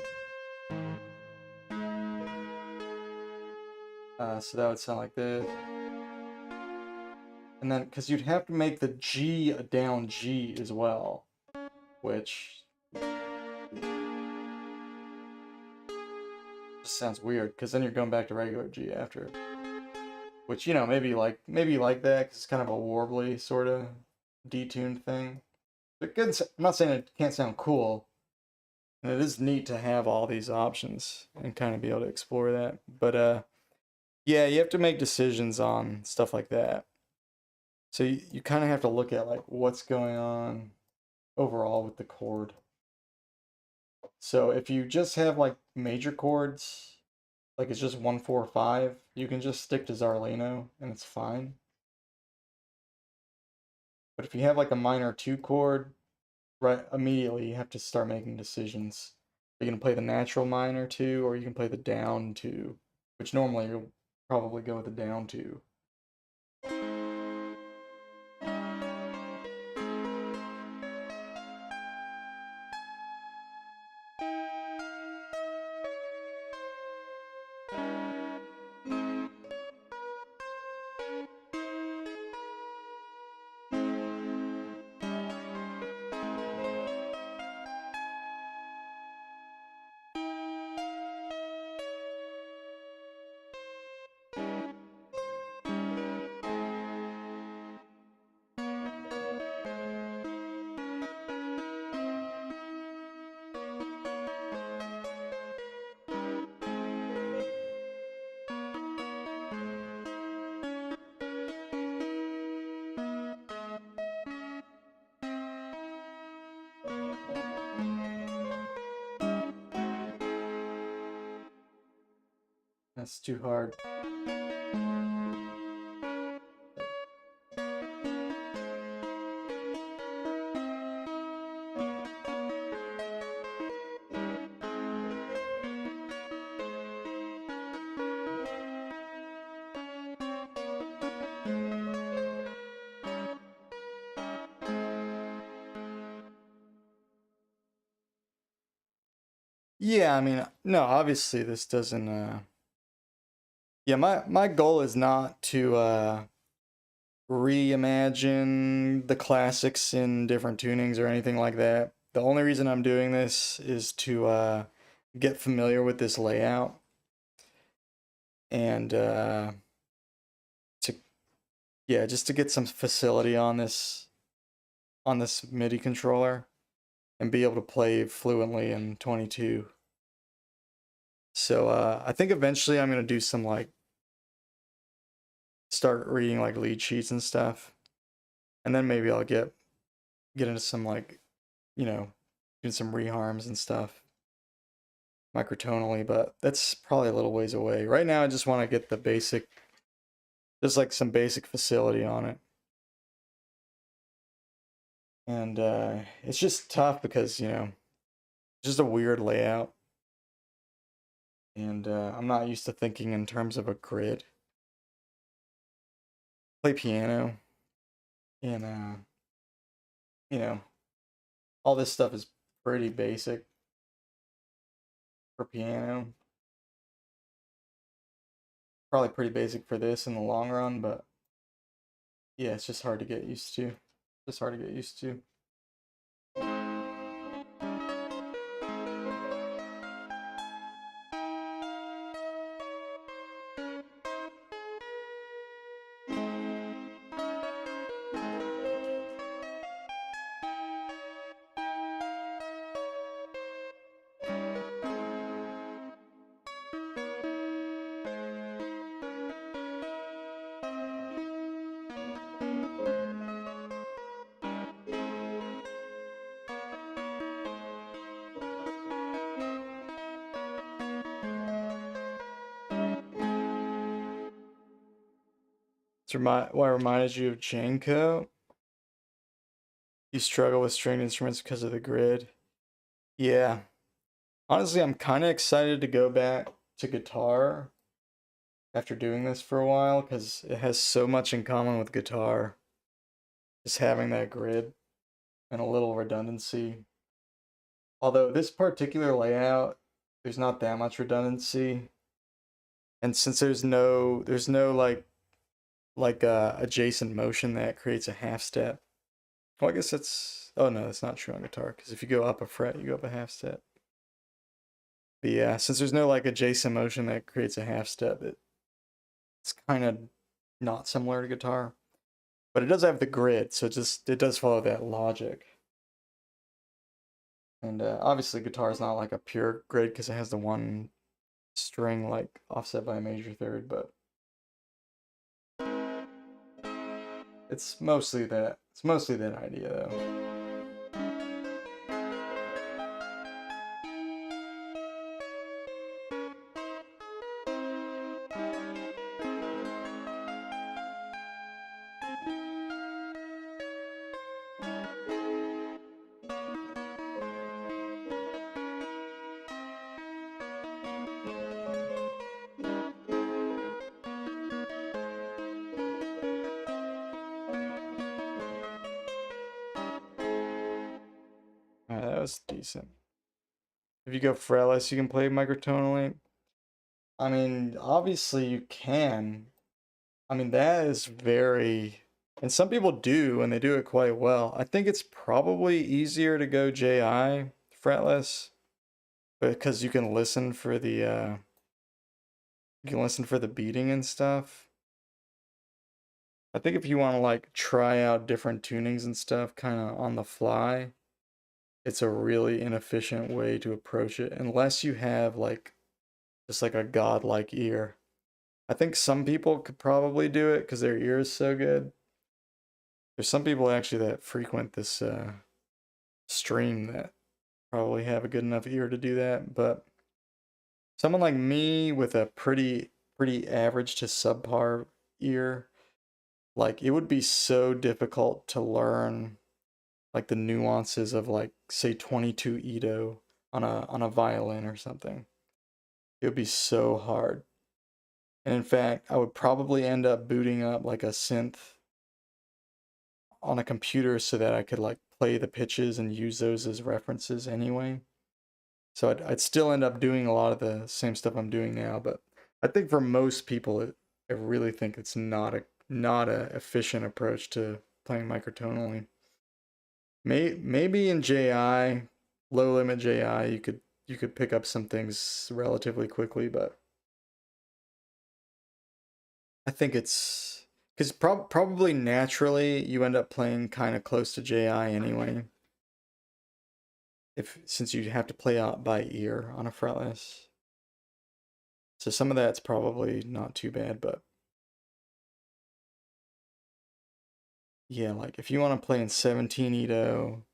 [SPEAKER 1] So that would sound like this. And then, because you'd have to make the G a down G as well, which just sounds weird because then you're going back to regular G after. Which, you know, maybe you like that because it's kind of a warbly sort of detuned thing. But good. I'm not saying it can't sound cool. And it is neat to have all these options and kind of be able to explore that. But yeah, you have to make decisions on stuff like that. So you kind of have to look at like what's going on overall with the chord. So if you just have like major chords, like it's just 1 4 5, you can just stick to Zarlino and it's fine. But if you have like a minor 2 chord, right, immediately you have to start making decisions. Are you gonna play the natural minor 2, or you can play the down 2, which normally you'll probably go with the down 2. That's too hard. Yeah, I mean, no, obviously this doesn't yeah, my goal is not to reimagine the classics in different tunings or anything like that. The only reason I'm doing this is to get familiar with this layout and to yeah, just to get some facility on this MIDI controller and be able to play fluently in 22. So I think eventually I'm gonna do some like start reading like lead sheets and stuff, and then maybe I'll get into some like, you know, doing some reharms and stuff microtonally, but that's probably a little ways away. Right now I just want to get the basic, just like some basic facility on it. And it's just tough because, you know, it's just a weird layout. And I'm not used to thinking in terms of a grid. Play piano, and you know, all this stuff is pretty basic for piano. Probably pretty basic for this in the long run, but yeah, it's just hard to get used to. Just hard to get used to. What reminded you of Janko? You struggle with stringed instruments because of the grid. Yeah. Honestly, I'm kind of excited to go back to guitar after doing this for a while because it has so much in common with guitar. Just having that grid and a little redundancy. Although this particular layout, there's not that much redundancy. And since there's no adjacent motion that creates a half step. Well, I guess that's, oh no, that's not true on guitar, because if you go up a fret, you go up a half step. But yeah, since there's no like adjacent motion that creates a half step, it's kind of not similar to guitar. But it does have the grid, so it does follow that logic. And obviously guitar is not like a pure grid because it has the one string like offset by a major third, but it's mostly that. It's mostly that idea though. Alright, that was decent. If you go fretless, you can play microtonally. I mean, obviously you can. I mean, that is very, and some people do, and they do it quite well. I think it's probably easier to go JI fretless because you can listen for the beating and stuff. I think if you want to like try out different tunings and stuff kind of on the fly, it's a really inefficient way to approach it unless you have like just like a godlike ear. I think some people could probably do it because their ear is so good. There's some people actually that frequent this stream that probably have a good enough ear to do that, but someone like me with a pretty average to subpar ear, like it would be so difficult to learn like the nuances of like say 22 Ito on a violin or something. It would be so hard. And in fact, I would probably end up booting up like a synth on a computer so that I could like play the pitches and use those as references anyway. So I'd still end up doing a lot of the same stuff I'm doing now, but I think for most people, I really think it's not a efficient approach to playing microtonally. Maybe in JI, low limit JI, you could pick up some things relatively quickly, but I think it's because probably naturally you end up playing kind of close to JI anyway. Since you have to play out by ear on a fretless. So some of that's probably not too bad, but yeah, like if you want to play in 17 Ito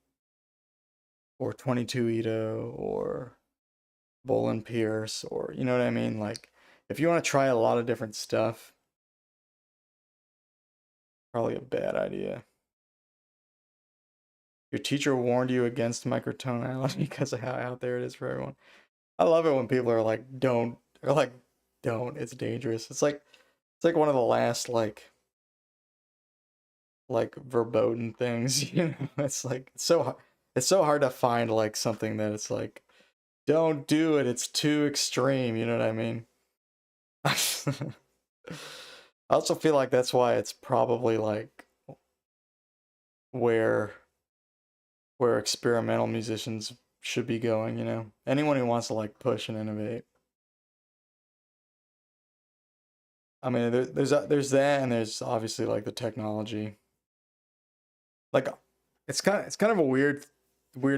[SPEAKER 1] or 22 Ito or Bolin Pierce or you know what I mean? Like if you want to try a lot of different stuff, probably a bad idea. Your teacher warned you against microtonality because of how out there it is for everyone. I love it when people are like, don't, or like, don't, it's dangerous. It's like one of the last like verboten things, you know? It's like it's so hard to find like something that it's like don't do it, it's too extreme, you know what I mean? I also feel like that's why it's probably like where experimental musicians should be going, you know? Anyone who wants to like push and innovate. I mean, there's that and there's obviously like the technology. Like it's kind of a weird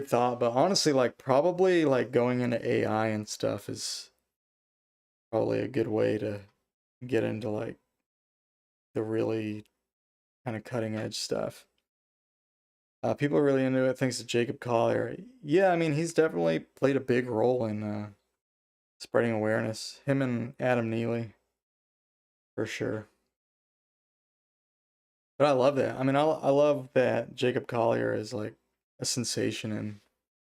[SPEAKER 1] thought, but honestly, like probably like going into AI and stuff is probably a good way to get into like the really kind of cutting edge stuff. People are really into it thanks to Jacob Collier. Yeah, I mean he's definitely played a big role in spreading awareness. Him and Adam Neely, for sure. But I love that. I mean, I love that Jacob Collier is like a sensation and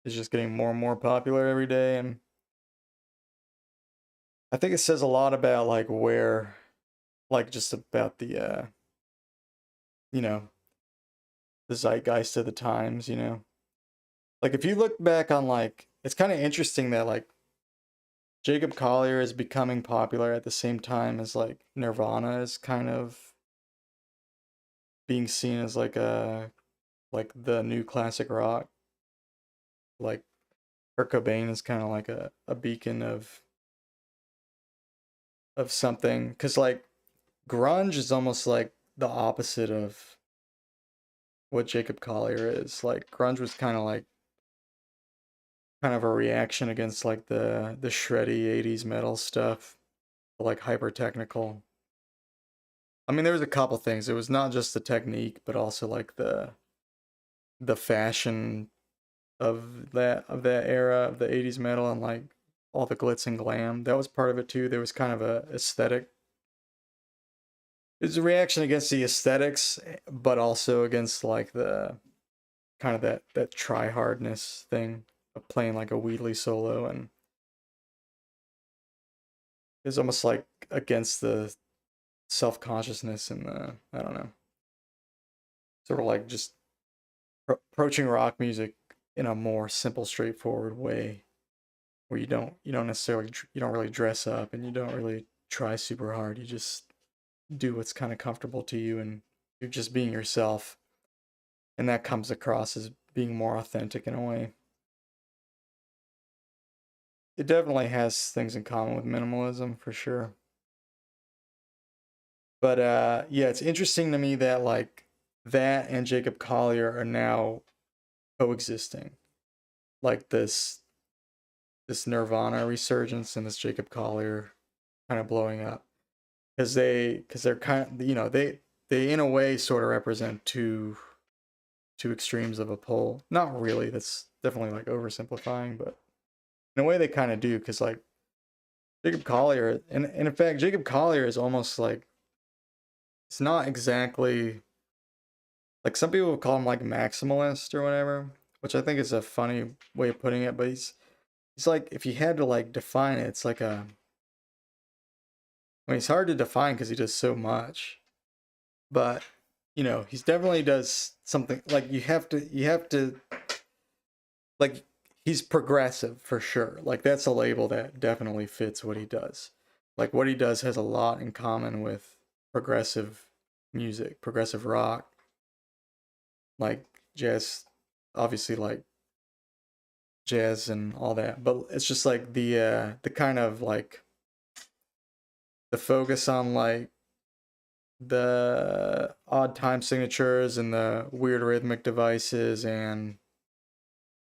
[SPEAKER 1] is just getting more and more popular every day. And I think it says a lot about like where, like just about the, you know, the zeitgeist of the times, you know. Like if you look back on like, it's kind of interesting that like Jacob Collier is becoming popular at the same time as like Nirvana is kind of being seen as like the new classic rock. Like Kurt Cobain is kind of like a beacon of something, because like grunge is almost like the opposite of what Jacob Collier is. Like grunge was kind of a reaction against like the shreddy 80s metal stuff, like hyper technical. I mean, there was a couple things. It was not just the technique, but also like the fashion of that era of the 80s metal, and like all the glitz and glam. That was part of it too. There was kind of a aesthetic. It was a reaction against the aesthetics, but also against like the kind of that try hardness thing of playing like a Wheatley solo, and it's almost like against the self-consciousness and the, I don't know, sort of like just approaching rock music in a more simple, straightforward way, where you don't necessarily, you don't really dress up and you don't really try super hard. You just do what's kind of comfortable to you, and you're just being yourself, and that comes across as being more authentic in a way. It definitely has things in common with minimalism for sure. But yeah, it's interesting to me that like that and Jacob Collier are now coexisting. Like this Nirvana resurgence and this Jacob Collier kind of blowing up, because they're kind of, they in a way sort of represent two extremes of a pole. Not really. That's definitely like oversimplifying, but in a way they kind of do, because like Jacob Collier, and in fact Jacob Collier is almost like, it's not exactly like, some people would call him like maximalist or whatever, which I think is a funny way of putting it, but he's like, if you had to like define it, it's like I mean, it's hard to define because he does so much, but he's definitely does something like, you have to like, he's progressive for sure. Like that's a label that definitely fits what he does. Like what he does has a lot in common with progressive music, progressive rock, like jazz, obviously like jazz and all that. But it's just like the kind of like the focus on like the odd time signatures and the weird rhythmic devices, and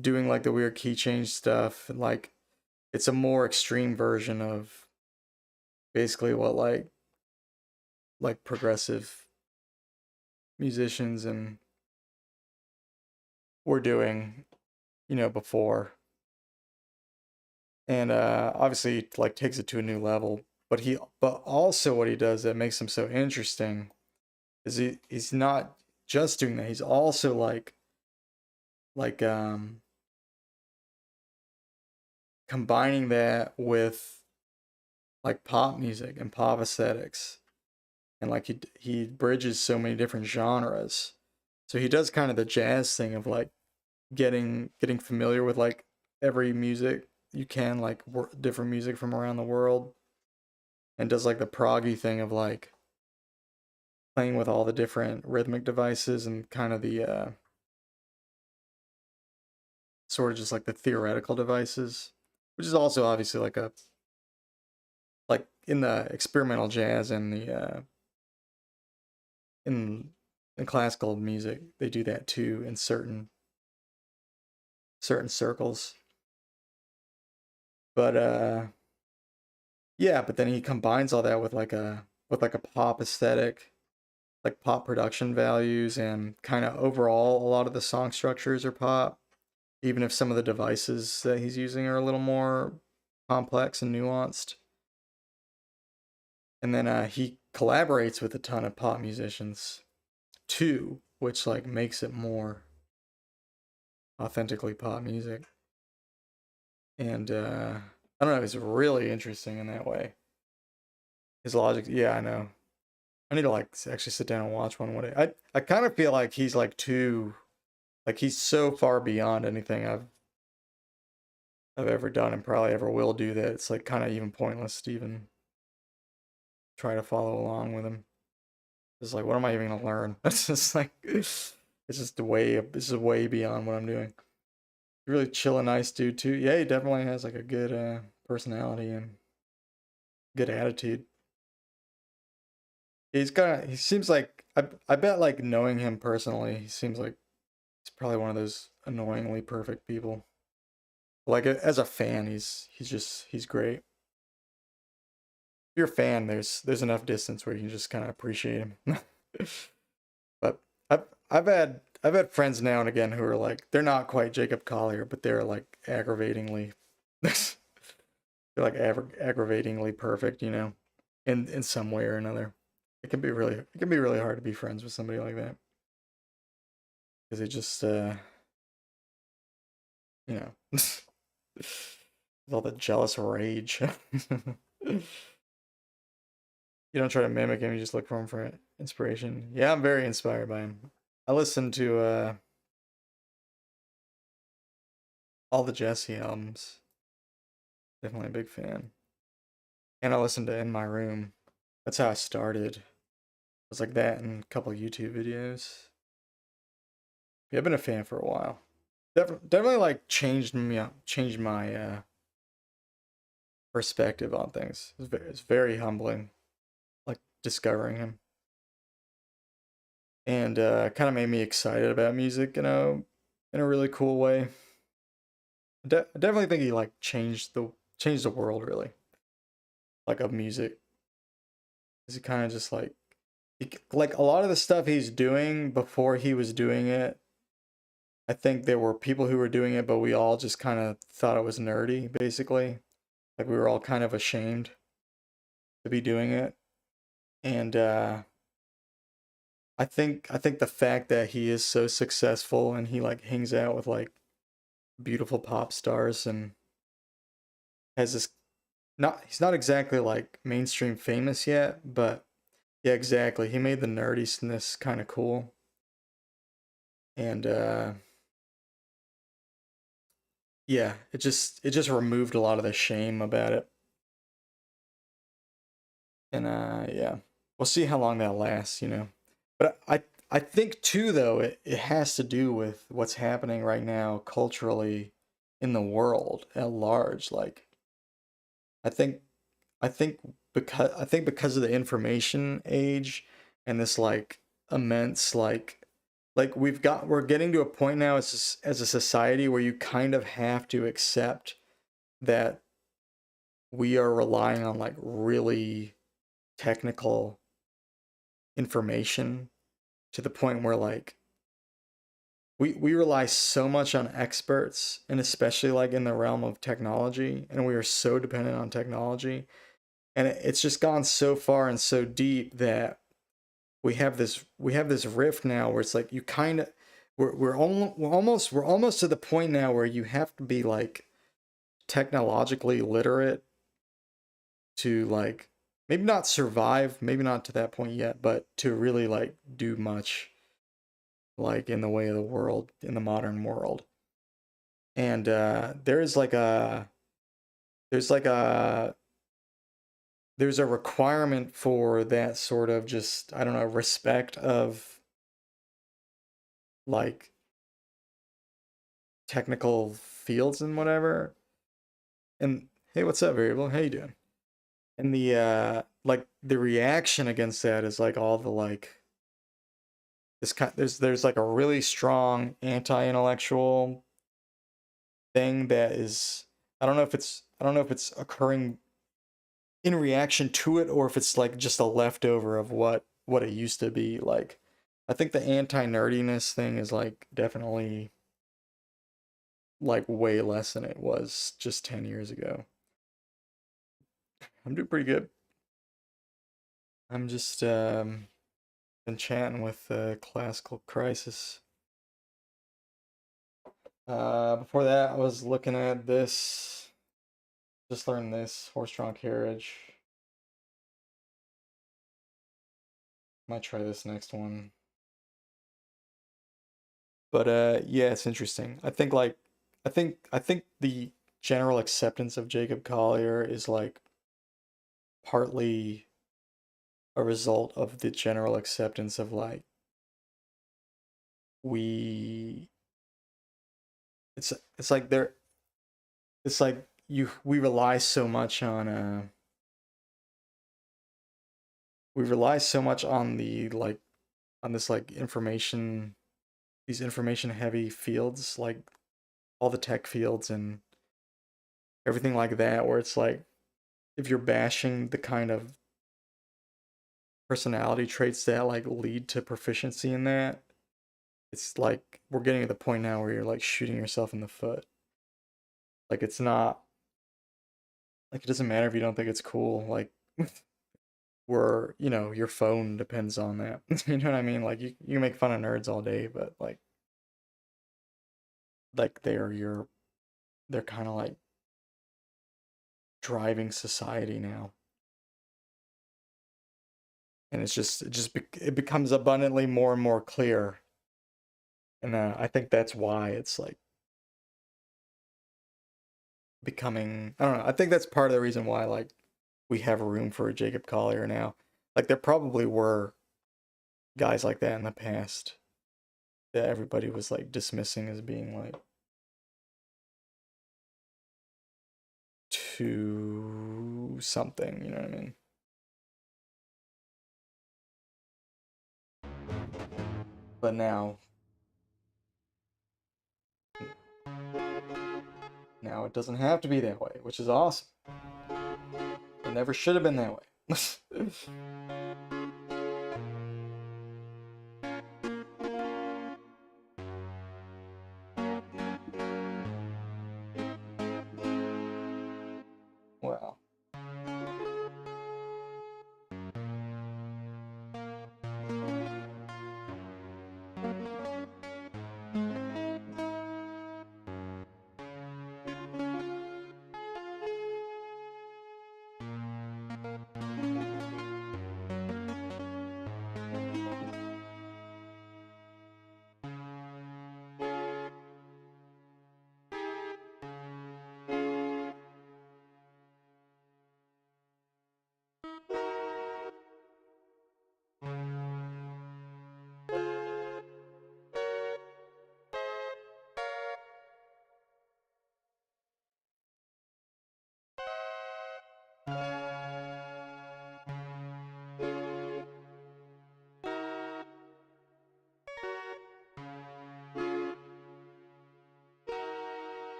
[SPEAKER 1] doing like the weird key change stuff. Like it's a more extreme version of basically what like progressive musicians and were doing, before. And obviously like takes it to a new level. But also what he does that makes him so interesting is he's not just doing that. He's also like combining that with like pop music and pop aesthetics, and like he bridges so many different genres. So he does kind of the jazz thing of like getting familiar with like every music you can, like different music from around the world, and does like the proggy thing of like playing with all the different rhythmic devices, and kind of the sort of just like the theoretical devices, which is also obviously like a, like in the experimental jazz and the in classical music, they do that too in certain circles. But yeah, but then he combines all that with like a pop aesthetic, like pop production values, and kind of overall a lot of the song structures are pop, even if some of the devices that he's using are a little more complex and nuanced. And then he collaborates with a ton of pop musicians too, which like makes it more authentically pop music. And I don't know, it's really interesting in that way. His logic, yeah, I know. I need to like actually sit down and watch one day. I kind of feel like he's like too, like he's so far beyond anything I've ever done and probably ever will do, that it's like kind of even pointless to even try to follow along with him. It's like, what am I even gonna learn? It's just like, it's just way beyond what I'm doing. really chill and nice dude too. Yeah, he definitely has like a good personality and good attitude. He seems like I bet like knowing him personally, he seems like he's probably one of those annoyingly perfect people. Like as a fan, he's great. If you're a fan, there's enough distance where you can just kind of appreciate him. But I've had friends now and again who are like they're not quite Jacob Collier, but they're like aggravatingly they're like aggravatingly perfect, you know, in some way or another. It can be really hard to be friends with somebody like that because they just you know with all the jealous rage. You don't try to mimic him, you just look for him for inspiration. Yeah, I'm very inspired by him. I listen to all the Jesse albums. Definitely a big fan. And I listened to In My Room. That's how I started. It was like that and a couple YouTube videos. Yeah, I've been a fan for a while. Definitely like changed my perspective on things. It's very humbling, like discovering him. And kind of made me excited about music, you know, in a really cool way. I definitely think he like changed the world really, like of music. Is he kind of just like like a lot of the stuff he's doing before he was doing it. I think there were people who were doing it, but we all just kind of thought it was nerdy, basically. Like we were all kind of ashamed to be doing it. And I think the fact that he is so successful and he like hangs out with like beautiful pop stars and has this not he's not exactly like mainstream famous yet, but yeah, exactly. He made the nerdiness kind of cool. And yeah, it just removed a lot of the shame about it. And yeah. We'll see how long that lasts, you know. But I think too though it has to do with what's happening right now culturally in the world at large. Like I think I think because of the information age and this like immense like we're getting to a point now as a society where you kind of have to accept that we are relying on like really technical information to the point where like we rely so much on experts and especially like in the realm of technology and we are so dependent on technology and it's just gone so far and so deep that we have this rift now where it's like you kind of we're almost to the point now where you have to be like technologically literate to like maybe not survive, maybe not to that point yet, but to really like do much like in the way of the world in the modern world. And there's like a there's a requirement for that sort of just I don't know respect of like technical fields and whatever. And hey, what's up, variable? How you doing? And the like the reaction against that is like all the like there's like a really strong anti-intellectual thing that is I don't know if it's occurring in reaction to it or if it's like just a leftover of what it used to be like. I think the anti-nerdiness thing is like definitely like way less than it was just 10 years ago. I'm doing pretty good. I'm just been chatting with Classical Crisis. Before that, I was looking at this. Just learned this horse-drawn carriage. Might try this next one. But yeah, it's interesting. I think the general acceptance of Jacob Collier is like partly a result of the general acceptance of like we it's like they're it's like we rely so much on we rely so much on the like on this like information, these information heavy fields, like all the tech fields and everything like that, where it's like if you're bashing the kind of personality traits that like lead to proficiency in that, it's like we're getting to the point now where you're like shooting yourself in the foot. Like it's not like it doesn't matter if you don't think it's cool. Like where, you know, your phone depends on that. You know what I mean? Like you make fun of nerds all day, but like they're kind of like driving society now. And it becomes abundantly more and more clear. And I think that's why it's like becoming, I don't know. I think that's part of the reason why like we have room for a Jacob Collier now. Like there probably were guys like that in the past that everybody was like dismissing as being like too something, you know what I mean? But now it doesn't have to be that way, which is awesome. It never should have been that way. Wow.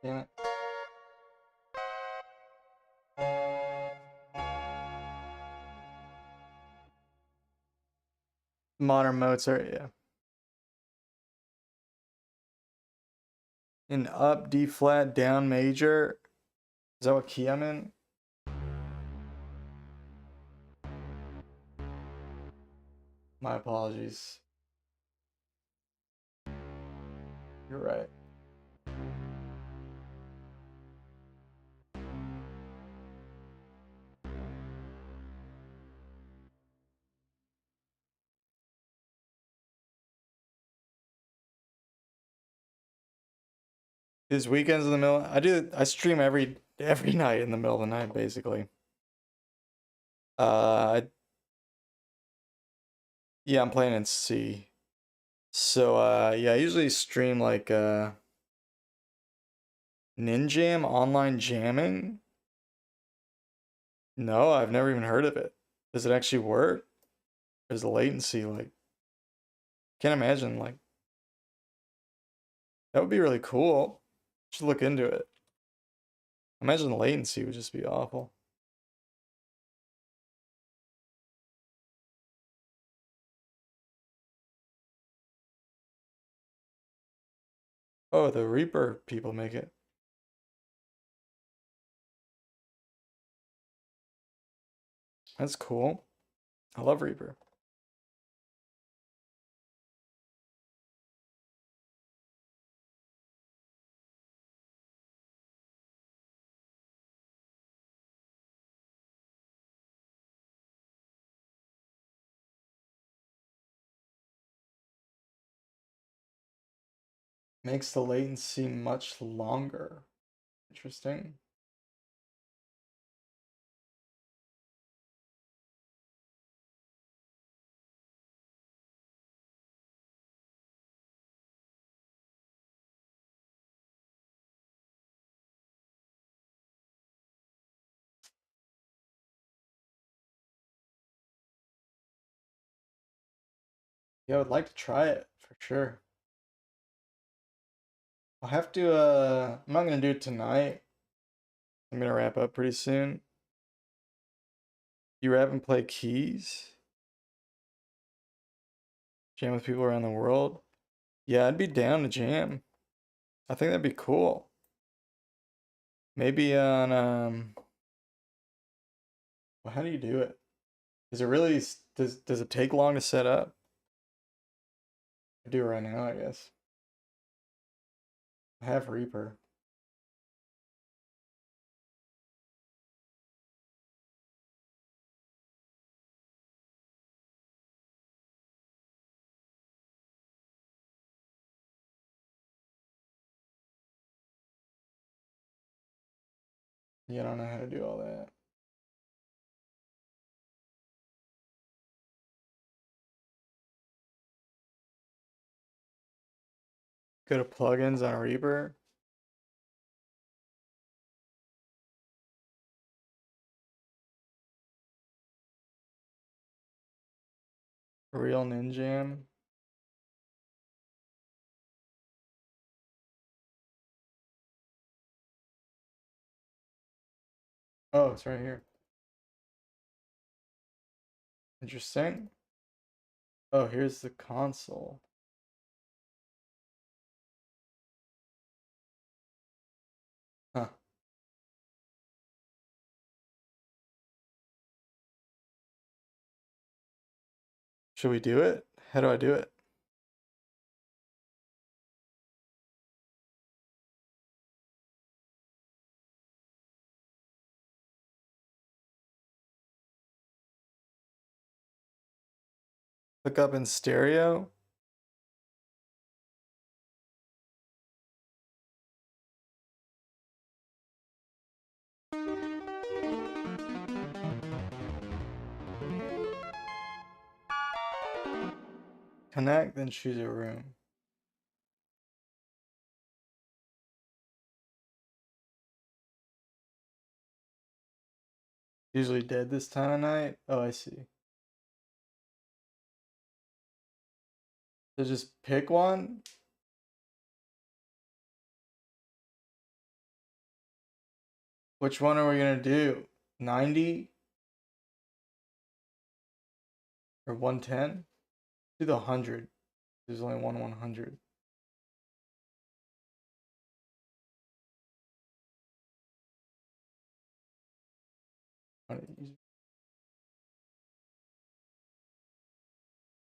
[SPEAKER 1] Damn it. Modern Mozart, yeah. In up, D flat, down major. Is that what key I'm in? My apologies. You're right. His weekends in the middle. I stream every night in the middle of the night, basically. Yeah, I'm playing in C. So yeah, I usually stream like Ninjam online jamming. No, I've never even heard of it. Does it actually work? There's the latency like can't imagine like that would be really cool. Should look into it. Imagine the latency would just be awful. Oh, the Reaper people make it. That's cool. I love Reaper. Makes the latency much longer. Interesting. Yeah, I would like to try it for sure. I'll have to, I'm not gonna do it tonight. I'm gonna wrap up pretty soon. You rap and play keys? Jam with people around the world? Yeah, I'd be down to jam. I think that'd be cool. Maybe on, well, how do you do it? Is it really, does it take long to set up? I do it right now, I guess. I have Reaper. Yeah, I don't know how to do all that. Go to plugins on Reaper. Real Ninjam. Oh, it's right here. Interesting. Oh, here's the console. Huh. Should we do it? How do I do it? Look up in stereo. Connect, then choose a room. Usually dead this time of night. Oh, I see. So just pick one. Which one are we gonna do? 90 or 110? Do the 100. There's only one 100.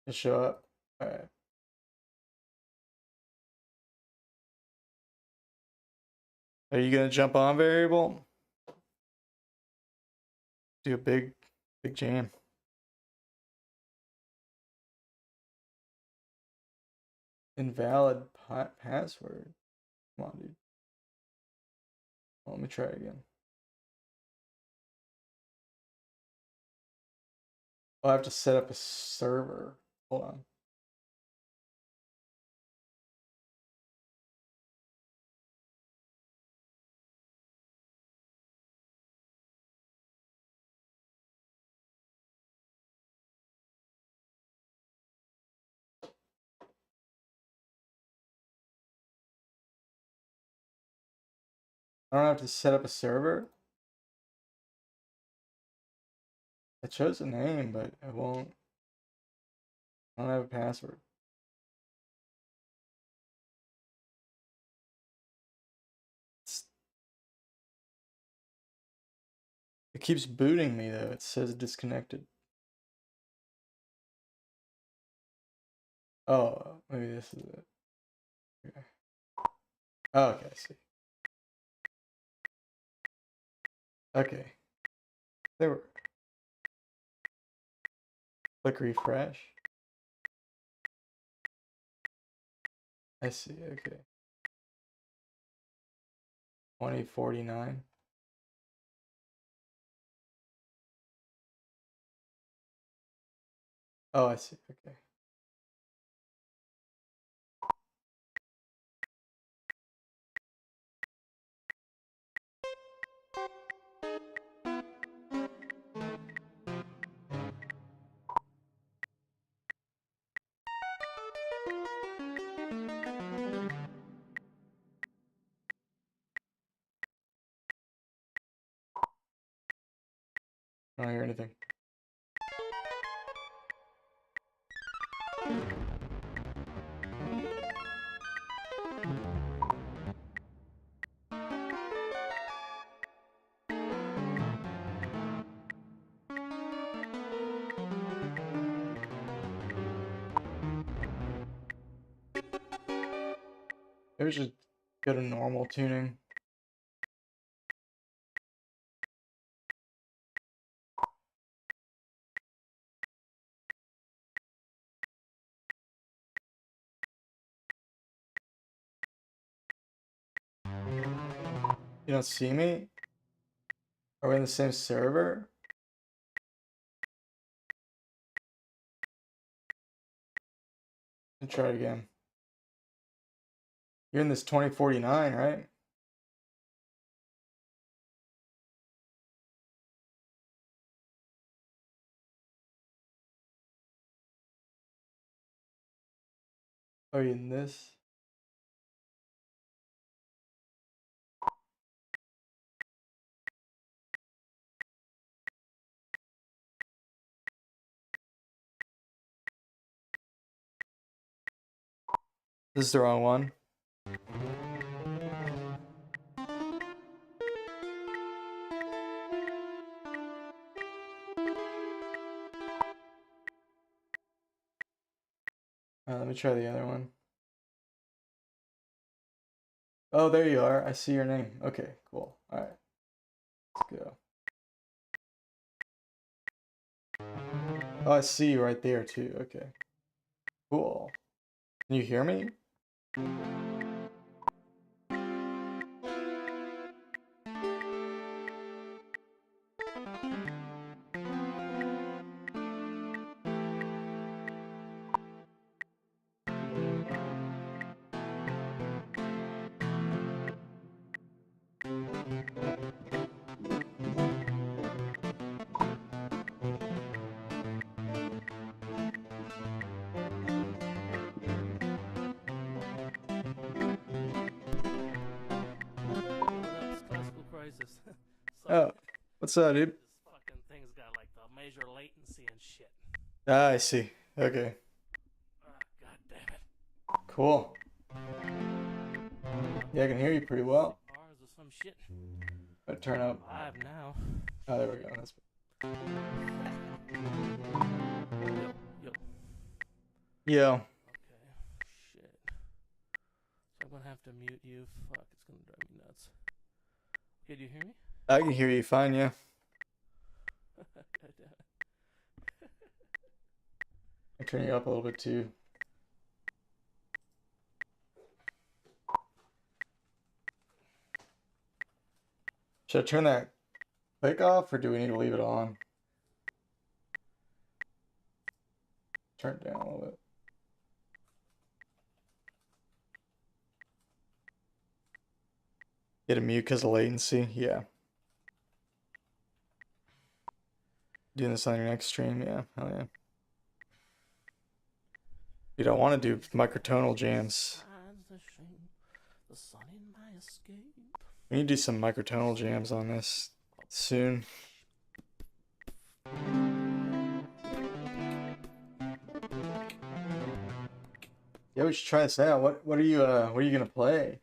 [SPEAKER 1] Just show up. Alright. Are you gonna jump on variable? Do a big jam. Invalid password. Come on, dude. Well, let me try again. I'll have to set up a server. Hold on. I don't have to set up a server. It shows a name, but it won't. I don't have a password. It keeps booting me though. It says disconnected. Oh, maybe this is it. Okay. Oh, okay, I see. Okay. There were. Click refresh. I see, okay. 2049. Oh, I see, okay. anything. Maybe we should go to normal tuning. You don't see me? Are we in the same server? Let's try it again. You're in this 2049, right? Are you in this? This is the wrong one. Let me try the other one. Oh, there you are. I see your name. Okay, cool. All right. Let's go. Oh, I see you right there too. Okay. Cool. Can you hear me? Oh, what's up, dude?
[SPEAKER 6] This fucking thing's got like the major latency and shit.
[SPEAKER 1] Ah, I see. Okay.
[SPEAKER 6] God damn it.
[SPEAKER 1] Cool. Yeah, I can hear you pretty well.
[SPEAKER 6] Bars or some shit.
[SPEAKER 1] But turn up.
[SPEAKER 6] Live now.
[SPEAKER 1] Oh, there we go. That's...
[SPEAKER 6] Yo.
[SPEAKER 1] Yo.
[SPEAKER 6] Okay. Shit. So I'm gonna have to mute you. Fuck, it's gonna drive me nuts. Okay, do you hear me?
[SPEAKER 1] I can hear you fine, yeah.
[SPEAKER 6] God damn it.
[SPEAKER 1] I turn you up a little bit too. Should I turn that click off or do we need to leave it on? Turn it down a little bit. Get a mute because of latency? Yeah. Doing this on your next stream? Yeah, hell yeah. You don't want to do microtonal jams.
[SPEAKER 6] The sun in my escape.
[SPEAKER 1] We need to do some microtonal jams on this soon. Yeah, we should try this out. What are you gonna play?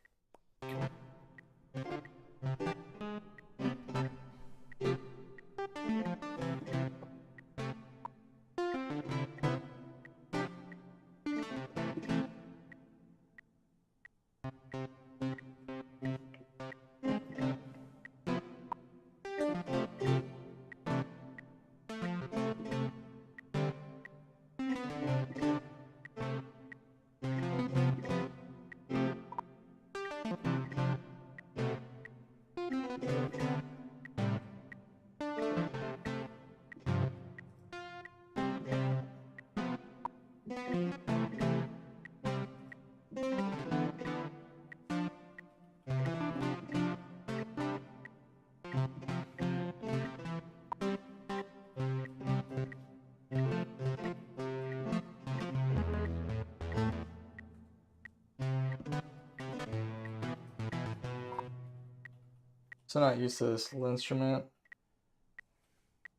[SPEAKER 1] So not used to this linnstrument,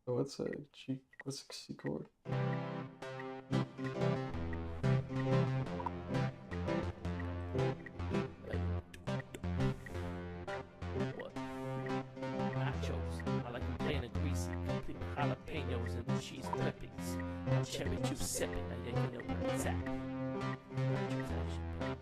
[SPEAKER 1] So what's a G? What's a C chord?
[SPEAKER 6] What? Nachos. I like them plain and greasy, complete with jalapenos and cheese peppers. Cherry juice sipping, now you know where it's at. Nachos action packed.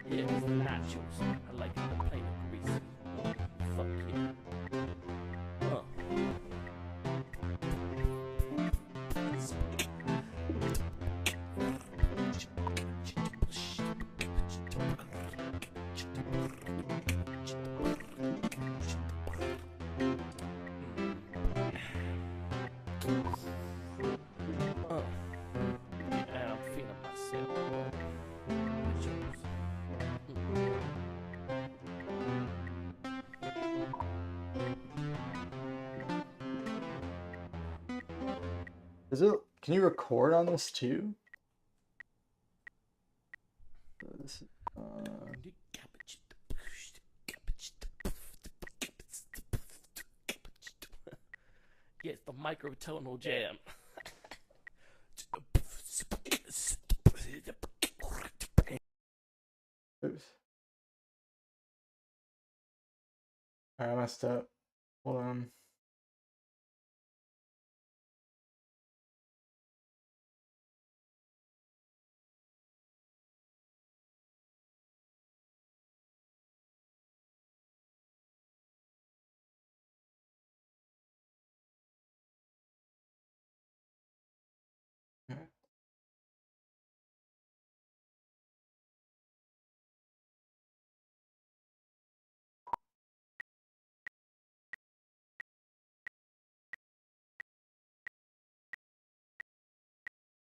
[SPEAKER 6] Yeah, it's the nachos. I like it plain and greasy. Fuck yeah. And I'm feeling myself. Nachos.
[SPEAKER 1] Is it? Can you record on this too? This is,
[SPEAKER 6] Yeah, it's the microtonal jam.
[SPEAKER 1] oops. Alright, I messed up. Hold on.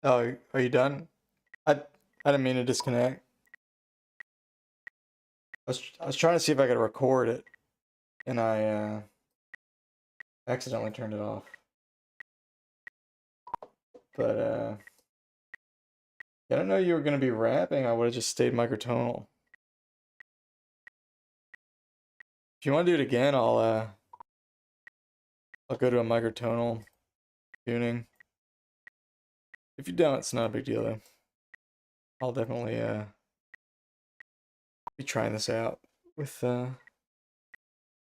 [SPEAKER 1] Oh, are you done? I didn't mean to disconnect. I was trying to see if I could record it, and I accidentally turned it off. But I didn't know you were gonna be rapping. I would have just stayed microtonal. If you want to do it again, I'll go to a microtonal tuning. If you don't, it's not a big deal though. I'll definitely be trying this out with in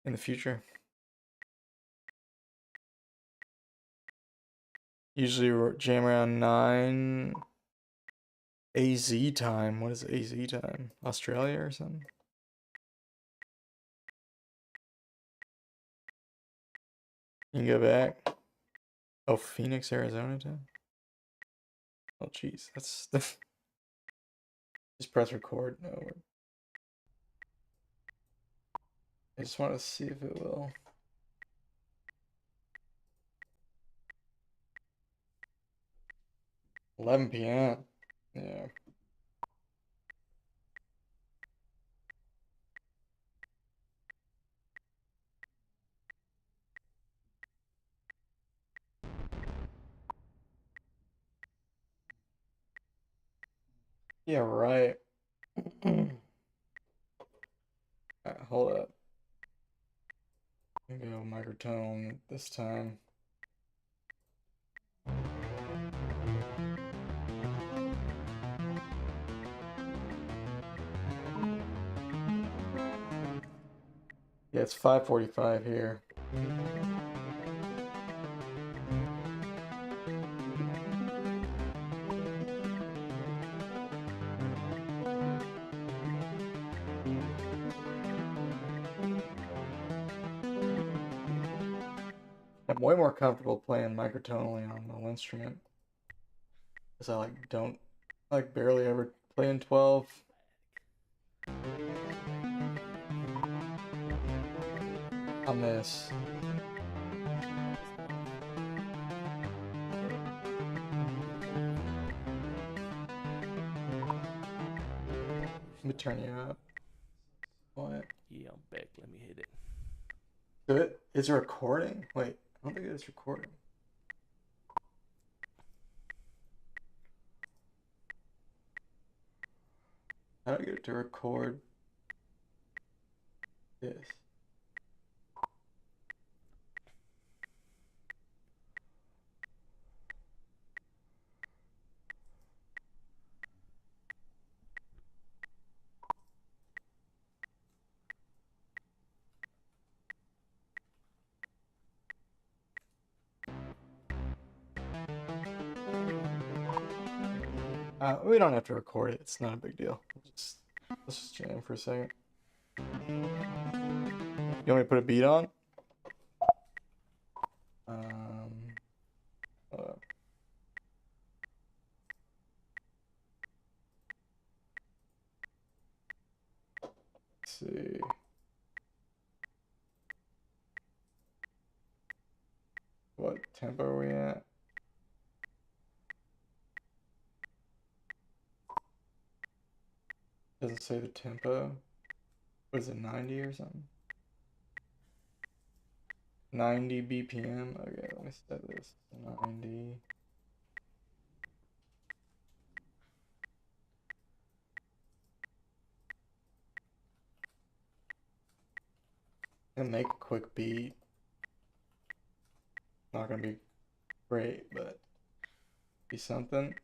[SPEAKER 1] the future. Usually we jam around 9 AZ time. What is AZ time? Australia or something? You can go back. Oh, Phoenix, Arizona time? Oh, jeez. That's... Just press record. No. I just want to see if it will. $11 p.m. Yeah. Yeah, right. Alright, hold up. Maybe go microtonal this time. Yeah, it's 5:45 here. I'm way more comfortable playing microtonally on the linnstrument, because I don't barely ever play in 12. On this. me turn you up. What?
[SPEAKER 6] Yeah, I'm back. Let me hit it.
[SPEAKER 1] So it's recording? Wait, I don't think it's recording. How do I get it to record this? We don't have to record it. It's not a big deal. Let's just jam for a second. You want me to put a beat on? Hold up. Let's see. What tempo are we at? Doesn't say the tempo. What is it, 90 or something? 90 BPM. Okay, let me set this 90. I'm gonna make a quick beat. Not gonna be great, but be something.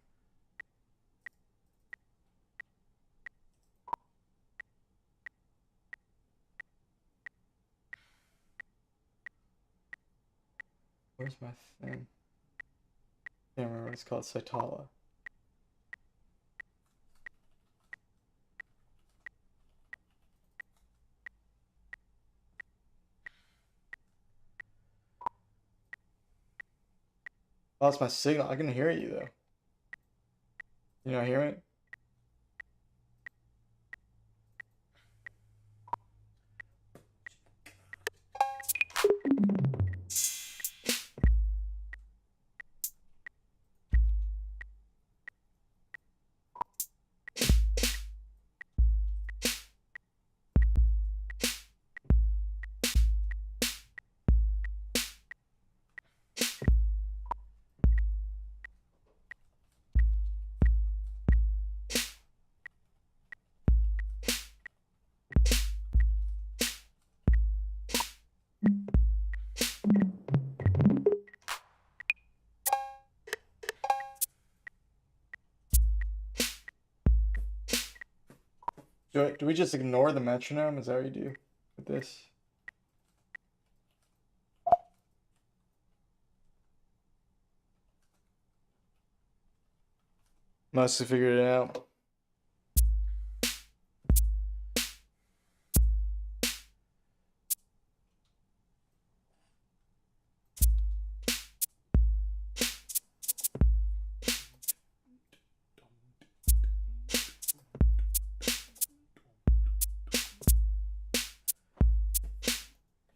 [SPEAKER 1] Where's my thing? Can't remember what it's called. Saitala. Lost my signal. I can hear you though. You not hear it? Do we just ignore the metronome? Is that what you do with this? Mostly figured it out.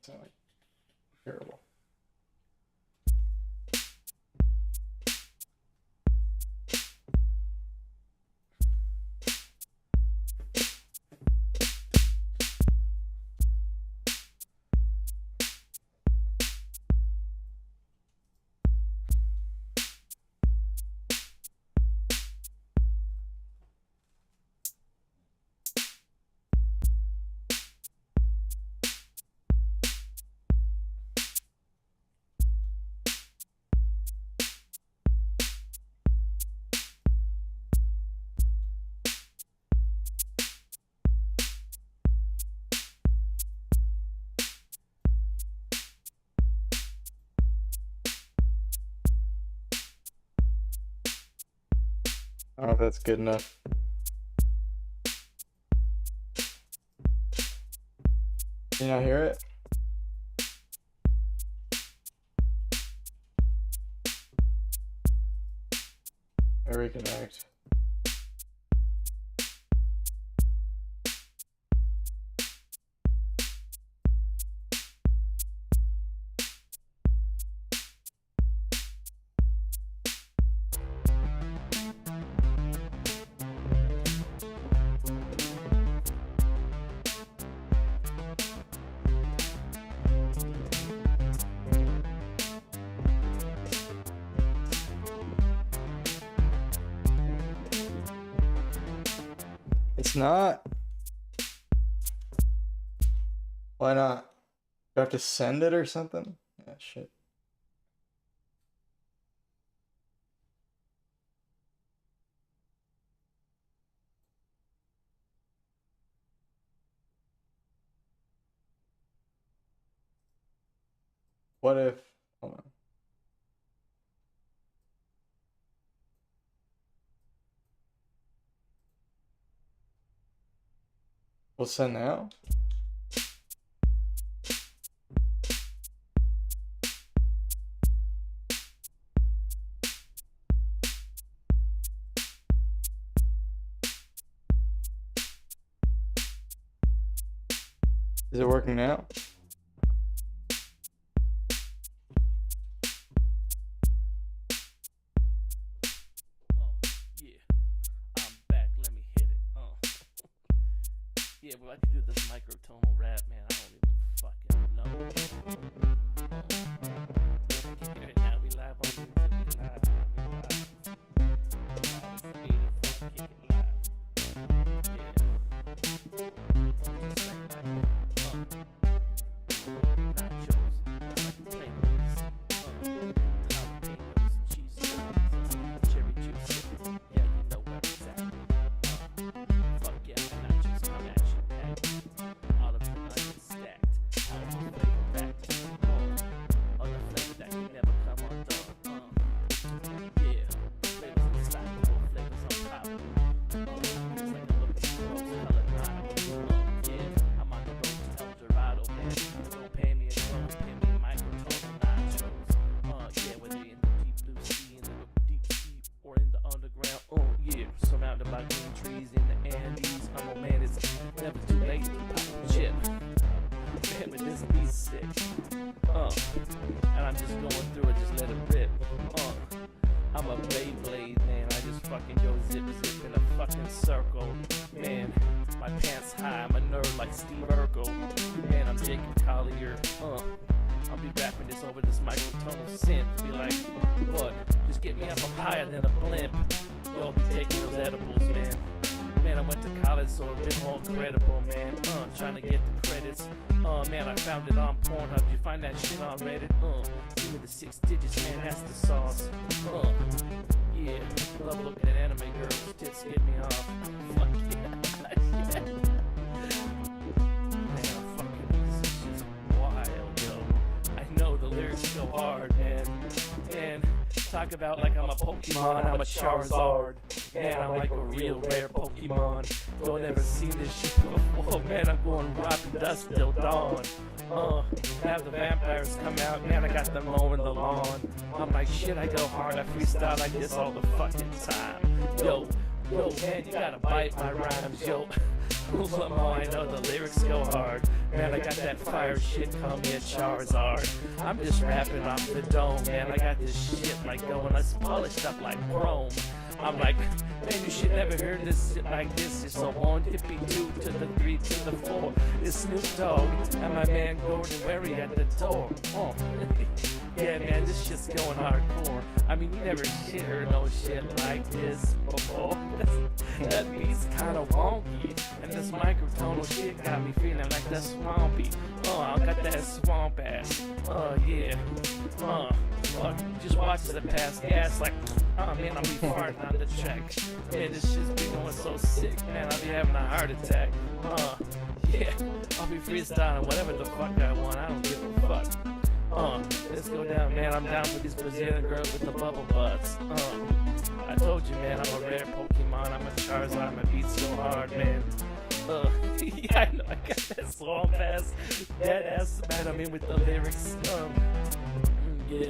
[SPEAKER 1] Sound like terrible. I don't know if that's good enough. Can you not hear it? I reconnect. It's not. Why not? Do I have to send it or something? Yeah, shit. What if, hold on. We'll send now? Is it working now?
[SPEAKER 6] Yeah, but I could do this microtonal rap, man. I don't even fucking know. Right now we live on YouTube. We live. And I'm just going through it, just let it rip. I'm a Beyblade, man. I just fucking go zip zip in a fucking circle. Man, my pants high, I'm a nerd like Steve Urkel. Man, I'm Jacob Collier. I'll be rapping this over this microtonal synth. Be like, what? Just get me up higher than a blimp. Y'all be taking those edibles, man. Man, I went to college, so a bit more credible, man. Trying to get the credits. Man, I found it on Pornhub. You find that shit on Reddit? Give me the 6 digits, man. That's the sauce. Yeah, love looking at anime girls. Tits get me off. Fuck yeah. Man, this is just wild, yo. I know the lyrics go hard, man. And talk about like I'm a Pokemon, I'm a Charizard. Man, I'm like a real rare Pokemon. Don't ever see this shit before. Man, I'm going robbing dusk till dawn. Have the vampires come out, man, I got them mowing the lawn. I'm like, shit, I go hard, I freestyle like this all the fucking time. Yo, man, you gotta bite my rhymes, yo. I know the lyrics go hard. Man, I got that fire shit, call me a Charizard. I'm just rapping off the dome, man. I got this shit like going, let's polish up like chrome. I'm like, man, you should never hear this shit like this. It's a 1, it be 2 to the 3 to the 4. It's Snoop Dogg and my man Gordon Wary at the door. Yeah, man, this shit's going hardcore. I mean, you never shit heard no shit like this before. That beat's kinda wonky, and this microtonal shit got me feeling like that swampy. I got that swamp ass. Yeah. Just watch the pass gas like, man, I'll be farting on the track. Man, this shit's be going so sick, man, I'll be having a heart attack. Yeah, I'll be freestyling whatever the fuck I want, I don't give a fuck. Let's go down, man, I'm down for this Brazilian girl with the bubble butts. I told you, man, I'm a rare Pokemon, I'm a Charizard, I'm a beat so hard, man. Yeah, I know, I got that swamp ass, that ass, man, I'm in with the lyrics. Yeah,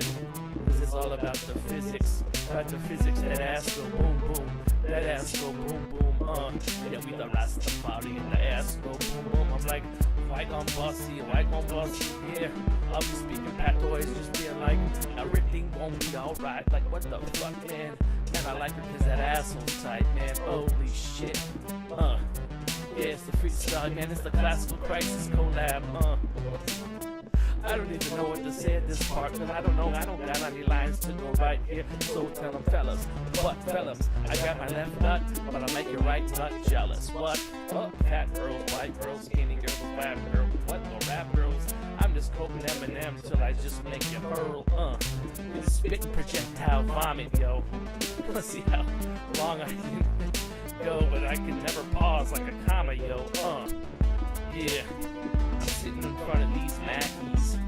[SPEAKER 6] this is all about the physics. About the physics, that ass go boom boom. That ass go boom boom, yeah, we the Rastafari and the ass go boom boom. I'm like, white on bossy, yeah. I'll be speaking patois, just being like, everything won't be alright. Like, what the fuck, man? Man, I like her cause that asshole's tight, man. Holy shit. Yeah, it's the freestyle, man. It's the Classical Crisis collab, I don't even know what to say at this part, cause I don't got any lines to go right here. So tell them fellas, what fellas? I got my left nut, but I'll make your right nut jealous. What? Fat girls, white girls, skinny girls, fat girls, what the rap girls? I'm just quoting Eminem till I just make you hurl, It's spitting projectile vomit, yo. Let's see how long I can go, but I can never pause like a comma, yo, Yeah. I'm sitting in front of these Mackies.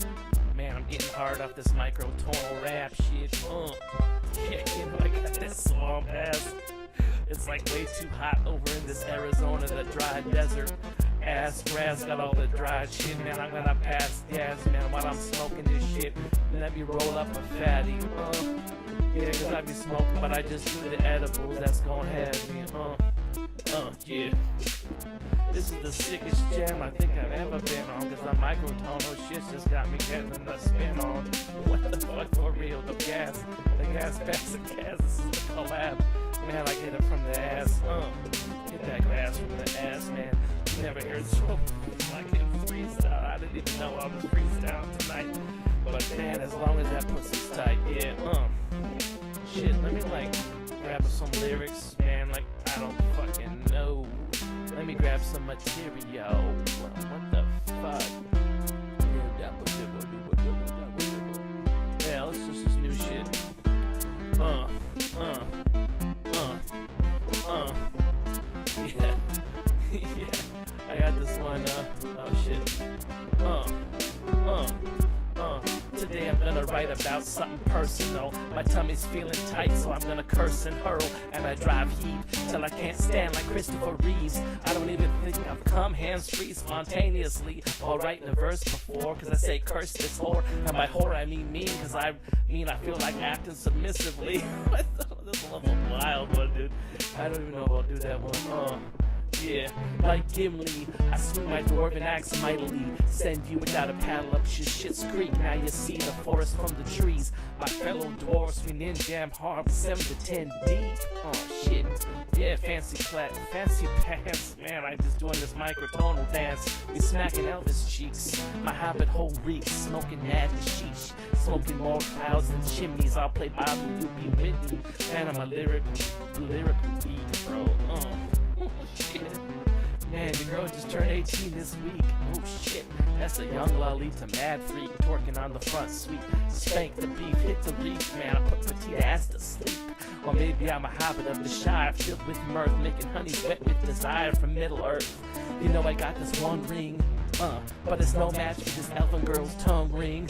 [SPEAKER 6] Man, I'm getting hard off this microtonal rap shit, Yeah, you know, I got that swamp ass. It's like way too hot over in this Arizona, the dry desert. Ass grass got all the dry shit, man. I'm gonna pass gas, man, while I'm smoking this shit. Let me roll up a fatty, Yeah, cause I be smoking, but I just do the edibles. That's gonna have me, yeah. This is the sickest jam I think I've ever been on, cause the microtonal shit just got me getting the spin on. What the fuck, for real? The gas pass the gas. This is the collab. Man, I get it from the ass, Get that grass from the ass, man. You never heard so fucking freestyle. I didn't even know I was freestyling tonight. But man, as long as that pussy's tight, yeah, Shit, let me like grab some lyrics, man, like I don't fucking know. Let me grab some material. What the fuck? Yeah, let's just this new shit. Yeah. Yeah. I got this one, oh shit. Today I'm gonna write about something personal. My tummy's feeling tight, so I'm gonna curse and hurl. And I drive heat till I can't stand like Christopher Reeves. I don't even think I've come hands-free spontaneously while writing a verse before, cause I say curse this whore. And by whore I mean mean, cause I feel like acting submissively. This is a little wild one, dude. I don't even know if I'll do that one. Yeah, like Gimli, I swing my dwarven axe mightily. Send you without a paddle up Shit's Creek. Now you see the forest from the trees. My fellow dwarfs, we ninja hard 7 to 10 deep. Oh shit, yeah, fancy pants. Man, I just doing this microtonal dance. We smacking Elvis cheeks. My hobbit hole reeks, smoking mad hashish. Smoking more clouds than chimneys. I'll play Bob and you be Whitney. Man, I'm a lyrical beat, bro. Shit. Man, the girl just turned 18 this week. Oh shit, that's a young Lolita mad freak, twerking on the front suite. Spank the beef, hit the reef, man, I put petite ass to sleep. Or maybe I'm a hobbit of the Shire, filled with mirth, making honey wet with desire from Middle Earth. You know I got this one ring, but it's no match for this elfin girl's tongue ring.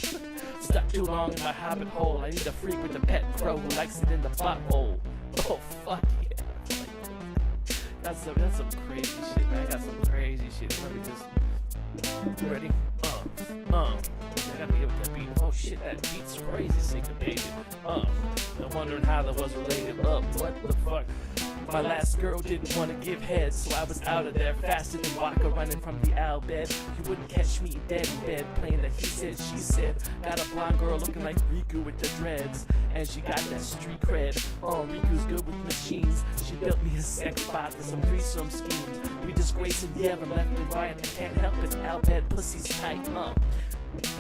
[SPEAKER 6] Stuck too long in my hobbit hole, I need a freak with a pet crow who likes it in the butthole. Oh fuck yeah. That's some crazy shit, man. I got some crazy shit. Let me just... You ready? I gotta get with that beat. Oh shit, that beat's crazy, syncopated. I'm wondering how that was related. What the fuck? My last girl didn't want to give head, so I was out of there faster than Waka running from the owl bed. You wouldn't catch me dead in bed, playing the he said, she said. Got a blonde girl looking like Riku with the dreads, and she got that street cred. Riku's good with machines. She built me a sex bot for some threesome schemes. We disgracing Yevon left and right. I can't help it, owl bed pussy's tight,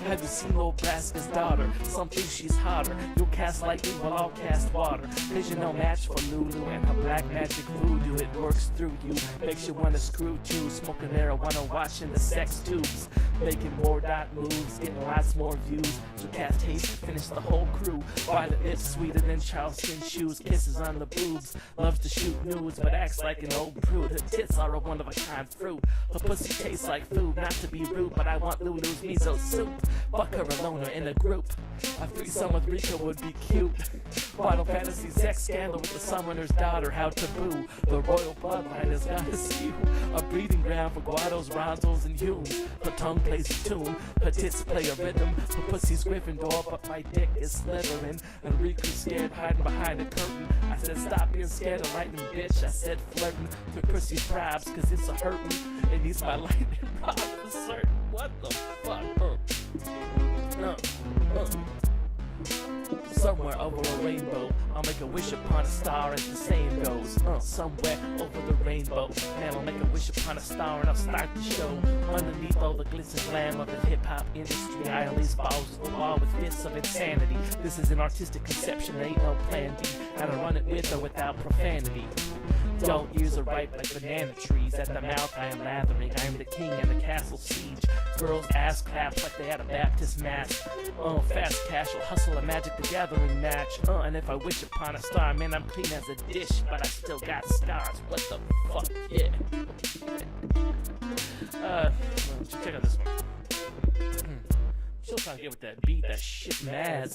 [SPEAKER 6] Have you seen old Braska's daughter? Some think she's hotter. You'll cast lightning while I'll cast water. Vision no match for Lulu and her black magic voodoo. It works through you, makes you wanna screw too. Smoking marijuana, watching the sex tubes. Making more dot moves, getting lots more views. So cast haste to finish the whole crew. Why the lips sweeter than Charleston shoes. Kisses on the boobs, loves to shoot nudes, but acts like an old prude. Her tits are a one-of-a-kind fruit. Her pussy tastes like food, not to be rude, but I want Lulu's miso soup. Fuck her alone or in a group. A threesome with Rika would be cute. Final Fantasy sex scandal with the summoner's daughter. How taboo. The royal bloodline has got to spew. A breeding ground for Guados, Rontos, and Humes. Her tongue plays a tune. Her tits play a rhythm. Her pussy's Gryffindor, but my dick is Slytherin. And Riku's scared, hiding behind a curtain. I said stop being scared of lightning, bitch. I said flirting to pussy's bribes, cause it's a hurtin'. It needs my lightning rod for certain. What the fuck? Somewhere over a rainbow, I'll make a wish upon a star as the saying goes. Somewhere over the rainbow, man, I'll make a wish upon a star and I'll start the show. Underneath all the glitz and glam of the hip-hop industry, I unleash balls to the wall with fits of insanity. This is an artistic conception, there ain't no plan B, and I run it with or without profanity. Dull ears are ripe like banana trees. At the mouth I am lathering. I am the king and the castle siege. Girls' ass claps like they had a Baptist mass. Fast cash will hustle a Magic the Gathering match. And if I wish upon a star, man, I'm clean as a dish, but I still got scars. What the fuck? Yeah. Check out this one. Still trying to get with that beat, that shit mad.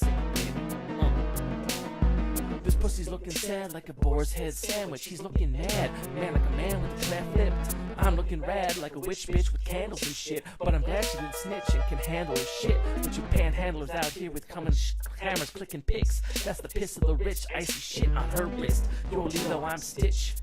[SPEAKER 6] This pussy's looking sad like a boar's head sandwich. He's looking mad, man, like a man with a cleft lip. I'm looking rad like a witch bitch with candles and shit. But I'm glad she didn't snitch and can handle his shit. But you panhandlers out here with coming cameras clicking pics. That's the piss of the rich, icy shit on her wrist. Yo, Lilo, I'm Stitch.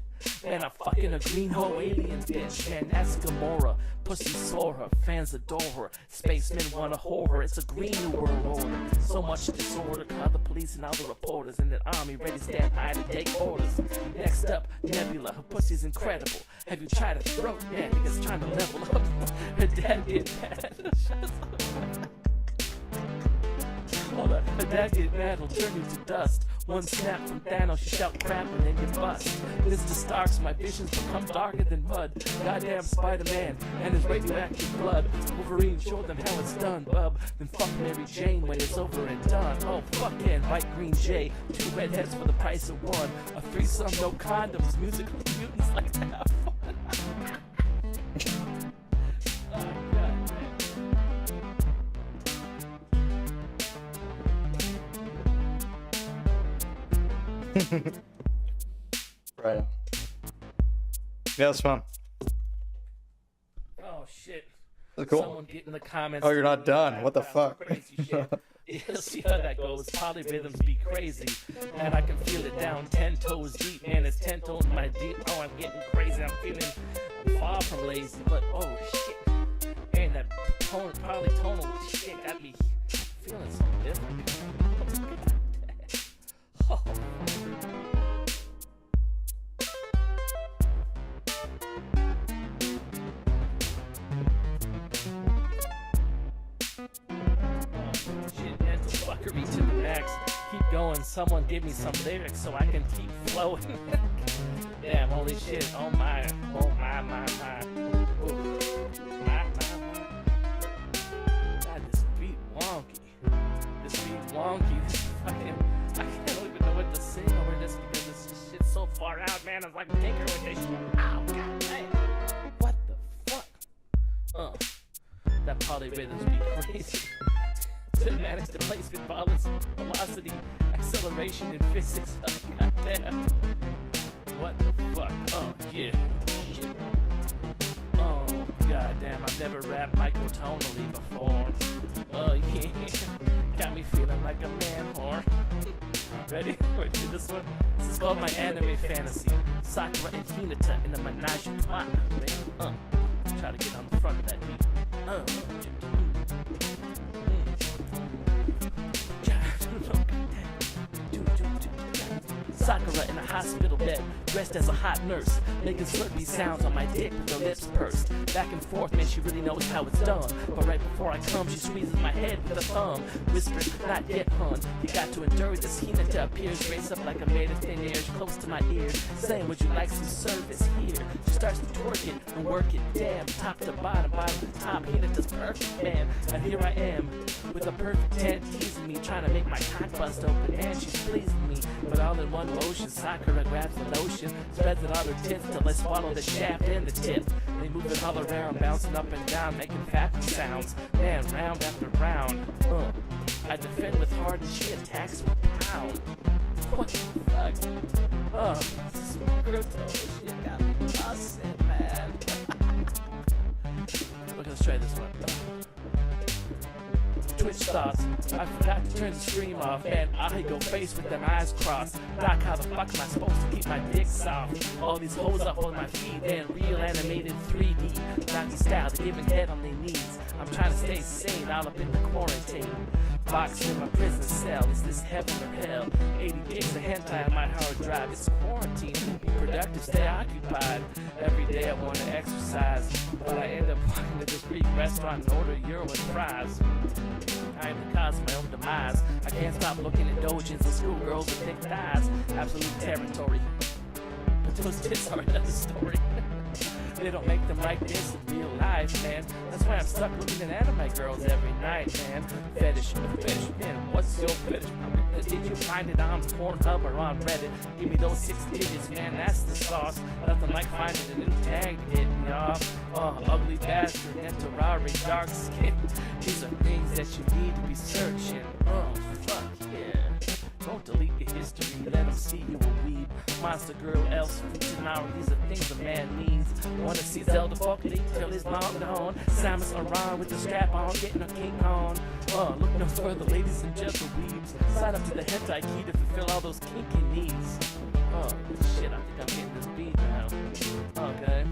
[SPEAKER 6] Man, I'm fucking a green hoe alien bitch. Man, that's Gamora. Pussy saw her, fans adore her. Spacemen wanna whore her. It's a green new world order. So much disorder, call the police and all the reporters in the army ready to stand by to take orders. Next up, Nebula. Her pussy's incredible. Have you tried to throat? Yeah, niggas trying to level up. Her dad get mad. Hold on. Her dad get mad, will turn you to dust. One snap from Thanos, you shout crap and then you bust. Mr. Starks, my visions become darker than mud. Goddamn Spider-Man and his radioactive blood. Wolverine showed them how it's done, bub. Then fuck Mary Jane when it's over and done. Oh, fuck yeah, and White Green Jay. 2 redheads for the price of 1. A threesome, no condoms. Musical mutants like to have fun. Oh, God,
[SPEAKER 1] Right. Yeah, that's fun.
[SPEAKER 6] Oh shit.
[SPEAKER 1] That's cool.
[SPEAKER 6] Someone get in the comments.
[SPEAKER 1] Oh, you're not done. What the fuck?
[SPEAKER 6] Crazy shit. You'll see how that goes. Polyrhythms be crazy. And I can feel it down 10 toes deep. Man, it's 10 toes my deep. Oh, I'm getting crazy. I'm far from lazy. But oh shit. And that polytonal shit got me feeling so different. Oh. Shit, mental fuckery to the max. Keep going, someone give me some lyrics so I can keep flowing. Damn, holy shit, oh my. Ooh. My. God, this beat wonky. This fucking, I don't even know what to sing over this because this shit's so far out, man. I'm like tinker with this shit. Ow, god damn. What the fuck? That polyrhythms be crazy. To manage the placement, balance, velocity, acceleration, and physics. Oh, goddamn. What the fuck? Oh, yeah. Shit. Oh, goddamn. I've never rapped microtonally before. Oh, yeah. Got me feeling like a man whore. Ready? Wait, do this one? This is called my anime fantasy. Sakura and Hinata in the menage a trois. Try to get on the front of that beat. Sakura in a hospital bed, dressed as a hot nurse, making slurpy sounds on my dick with her lips pursed. Back and forth, man, she really knows how it's done. But right before I come, she squeezes my head with a thumb. Whispers, not yet, hun. You got to endure this. Hinata appears, raised up like a maid of thin air, close to my ear, saying, would you like some service here? She starts to twerk it and work it, damn, top to bottom to top. Hinata's perfect, man. And here I am, with a perfect 10, teasing me, trying to make my cock bust open, and she's pleasing me. But all in one motion, Sakura grabs the lotion, spreads it on her tits till I swallow the shaft and the tip. They move it all around, bouncing up and down, making fat sounds. Man, round after round. I defend with heart and she attacks with pound. What the fuck? This shit got me busted, man. Okay, let's try this one. Twitch thoughts. I forgot to turn the stream off, man. I go face with them eyes crossed. Doc, how the fuck am I supposed to keep my dick soft? All these hoes up on my feet, and real animated 3D. Nazi style, they're giving head on their knees. I'm trying to stay sane, all up in the quarantine. Box in my prison cell, is this heaven or hell? 80 gigs of hentai on my hard drive, it's quarantine. Be productive, stay occupied. Every day I want to exercise, but I end up walking to this Greek restaurant and order euro and fries. I am the cause of my own demise. I can't stop looking at dojins and schoolgirls with thick thighs. Absolute territory. But those tits are another story. They don't make them like this in real life, man. That's why I'm stuck looking at anime girls every night, man. Fetish, man. What's your fetish? Did you find it on Pornhub or on Reddit? Give me those 6 digits, man. That's the sauce. Nothing like finding a new tag to hit me off. Ugly bastard, Enterari, dark skin. These are things that you need to be searching. Fuck yeah. Don't delete your history, let them see you a weeb. Monster girl, elves, Futanari, these are things a man needs. Wanna see Zelda fuck it till his mom gone. Samus Aran with the strap on, getting a king on. Look no further, ladies and gentleweebs. Sign up to the hentai key to fulfill all those kinky needs. Shit, I think I'm getting this beat now. Okay.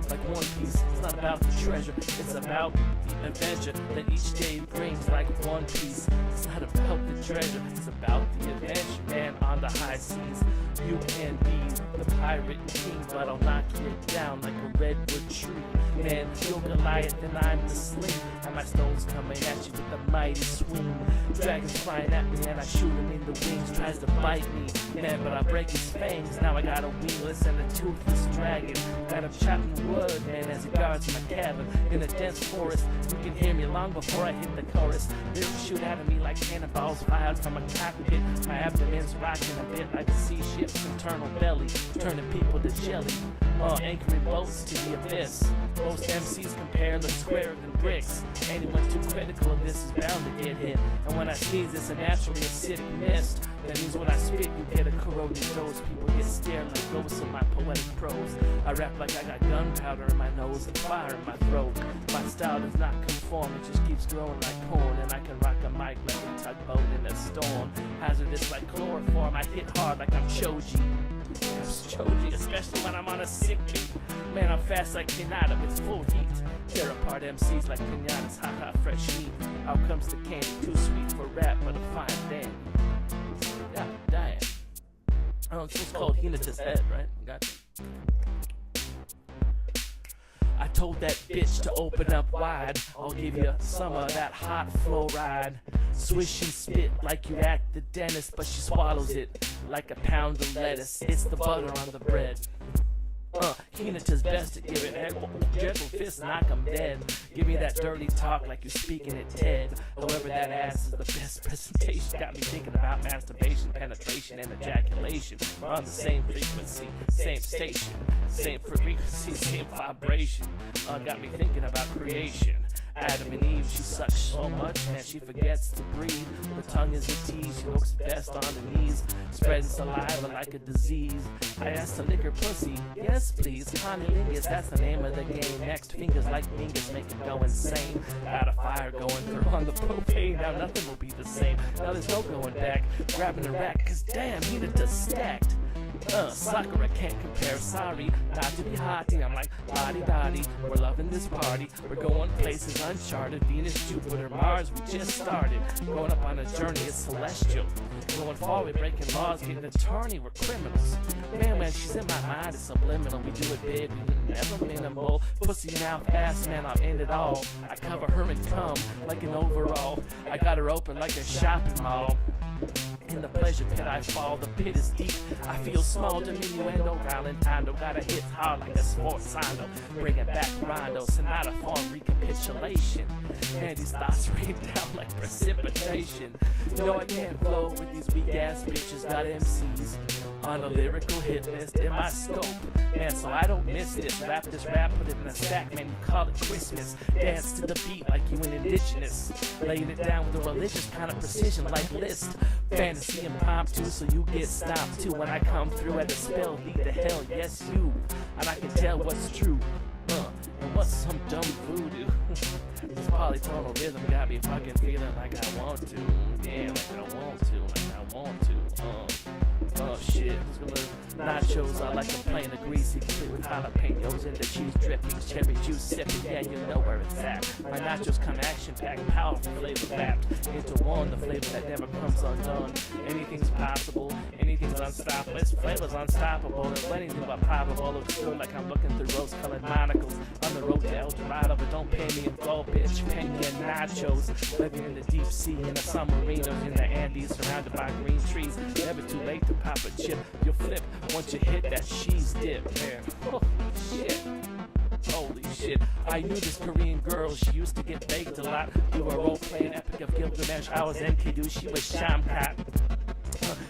[SPEAKER 6] Like One Piece, it's not about the treasure, it's about the adventure that each day brings. Like One Piece, it's not about the treasure, it's about the adventure, man, on the high seas. You can be the pirate king, but I'll knock you down like a redwood tree. Man, you're Goliath and I'm the sling, and my stones coming at you with a mighty swing. Dragons flying at me and I shoot him in the wings, tries to bite me, man, but I break his fangs. Now I got a wingless and a toothless dragon, got him chopping wood, man, as he guards my cabin in a dense forest. You can hear me long before I hit the chorus. They'll shoot out of me like cannonballs fired from a cockpit. My abdomen's rocking a bit like a sea ship's internal belly, turning people to jelly. Anchoring boats to the abyss. Most MCs compare look squarer than bricks. Anyone too critical of this is bound to get hit. And when I sneeze, it's a naturally acidic mist. That means when I spit, you get a corroded dose. People get stared like ghosts of my poetic prose. I rap like I got gunpowder in my nose and fire in my throat. My style does not conform, it just keeps growing like corn. And I can rock a mic like a tugboat in a storm. Hazardous like chloroform, I hit hard like I'm Choji. Choji, especially when I'm on a sick beat. Man, I'm fast like Pinata with full heat. Tear apart MCs like pinatas, haha, fresh meat. How comes the candy too sweet for rap, but a fine dandy? God damn. This was called Hinata's Head, right? Gotcha. I told that bitch to open up wide. I'll give you some of that hot flow ride. Swish and spit like you act the dentist, but she swallows it like a pound of lettuce. It's the butter on the bread. Hinata's best at giving head. Gentle fist, knock 'em dead. Give me that dirty talk like you're speaking at TED. However, that ass is the best presentation. Got me thinking about masturbation, penetration, and ejaculation. We're on the same frequency, same station, same frequency, same vibration. Got me thinking about creation. Adam and Eve, she sucks so much, man, she forgets to breathe. Her tongue is a tease, she looks best on the knees, spreading saliva like a disease. I asked to lick her pussy, yes please, Connilingus, that's the name of the game. Next, fingers like fingers make it go insane. Got a fire going through on the propane, now nothing will be the same. Now there's no going back, grabbing a rack, cause damn, Hinata's stacked. Sakura can't compare, sorry, not to be hottie. I'm like, lottie-dottie, we're loving this party. We're going places uncharted, Venus, Jupiter, Mars, we just started. Going up on a journey, it's celestial. Going forward, breaking laws, getting an attorney, we're criminals. Man, she's in my mind, it's subliminal. We do it big, we never minimal. Pussy mouth ass, man, I'll end it all. I cover her and cum like an overall. I got her open like a shopping mall. In the pleasure pit I fall, the pit is deep. I feel small, diminuendo, ralentando. Gotta hit hard like a sports sondo. Bringing back rondo, sonata form recapitulation. Man, these thoughts rain down like precipitation. You know I can't flow with these weak ass bitches. Got MCs on a lyrical hit list in my scope. Man, so I don't miss this. Rap this rap, put it in a stack, man, you call it Christmas. Dance to the beat like you an indigenous. Laying it down with a religious kind of precision like Liszt. Fantasy impromptu, so you get stopped too when I come through at the spell beat the hell, yes you. And I can tell what's true, and what's some dumb voodoo. This polytonal rhythm got me fucking feeling like I want to. Yeah, like I want to, like I want to. Oh shit, Nachos are like a plain of greasy, complete with jalapenos and the cheese drippings, cherry juice sipping, yeah, you know where it's at. My nachos come action-packed, powerful flavor wrapped into one, the flavor that never comes undone. Anything's possible, anything's unstoppable. This flavor's unstoppable, and anything but probable. Looks good like I'm looking through rose-colored monocles on the road to El Dorado, but don't pay me in gold, bitch. Pay me in nachos. Living in the deep sea, in the submarine, or in the Andes, surrounded by green trees. Never too late to pop a chip. You'll flip once you hit that cheese dip, man. Oh, shit. Holy shit. I knew this Korean girl, she used to get baked a lot. We were role-playing Epic of Gilgamesh. I was Enkidu, she was Shamkat.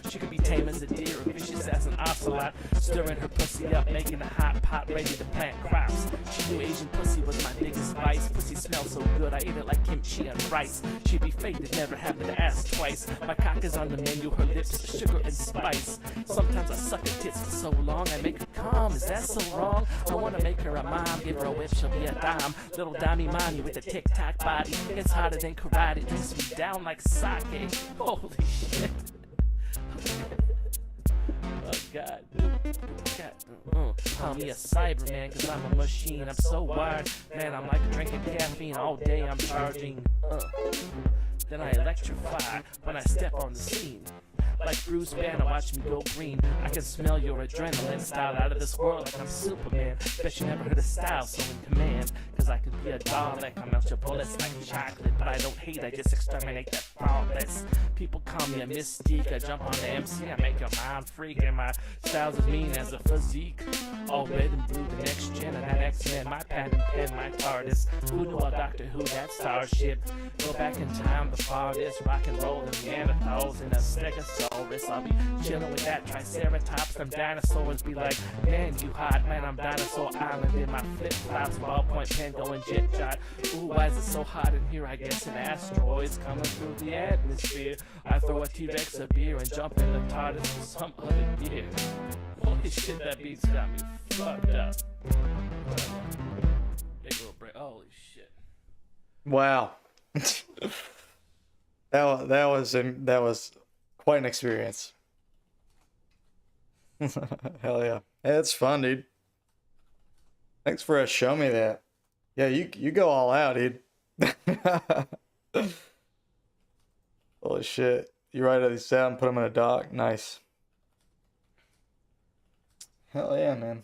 [SPEAKER 6] She could be tame as a deer or vicious as an ocelot, stirring her pussy up, making a hot pot ready to plant crops. She knew Asian pussy was my biggest vice. Pussy smelled so good, I ate it like kimchi and rice. She'd be fake, it never happened to ask twice. My cock is on the menu, her lips, sugar and spice. Sometimes I suck her tits for so long, I make her come. Is that so wrong? I wanna make her a mom, give her a whip, she'll be a dime. Little dimey mommy with a tic-tac body. It's harder than karate, drinks me down like sake. Holy shit. Oh God, call me a Cyberman, cause I'm a machine. I'm so wired, man, I'm like drinking caffeine all day. I'm charging, then I electrify when I step on the scene. Like Bruce Banner, watch me go green. I can smell your adrenaline, style out of this world like I'm Superman. Bet you never heard of style, so in command. Cause I could be a Dalek, I melt your bullets like chocolate. But I don't hate, I just exterminate that thoughtless. People call me a mystique, I jump on the MC, I make your mind freak. And my style's as mean as a physique. All red and blue, the next gen of that X-Men. My patent pen, my TARDIS. Who knew a Doctor Who, that starship? Go back in time, the farthest. Rock and roll, the Neanderthals in a stegosaurus. I'll be chillin' with that Triceratops. Them dinosaurs be like, man, you hot, man, I'm Dinosaur Island in my flip-flops, ballpoint pen going jet shot. Ooh, why is it so hot in here? I guess an asteroid's coming through the atmosphere. I throw a T-Rex a beer and jump in the TARDIS for some other gear. Holy shit, that beat's got me fucked up. Big little break. Holy shit.
[SPEAKER 1] Wow. that was quite an experience. Hell yeah. Hey, it's fun, dude. Thanks for showing me that. Yeah, you go all out, dude. Holy shit. You write these down and put them in a doc. Nice. Hell yeah, man.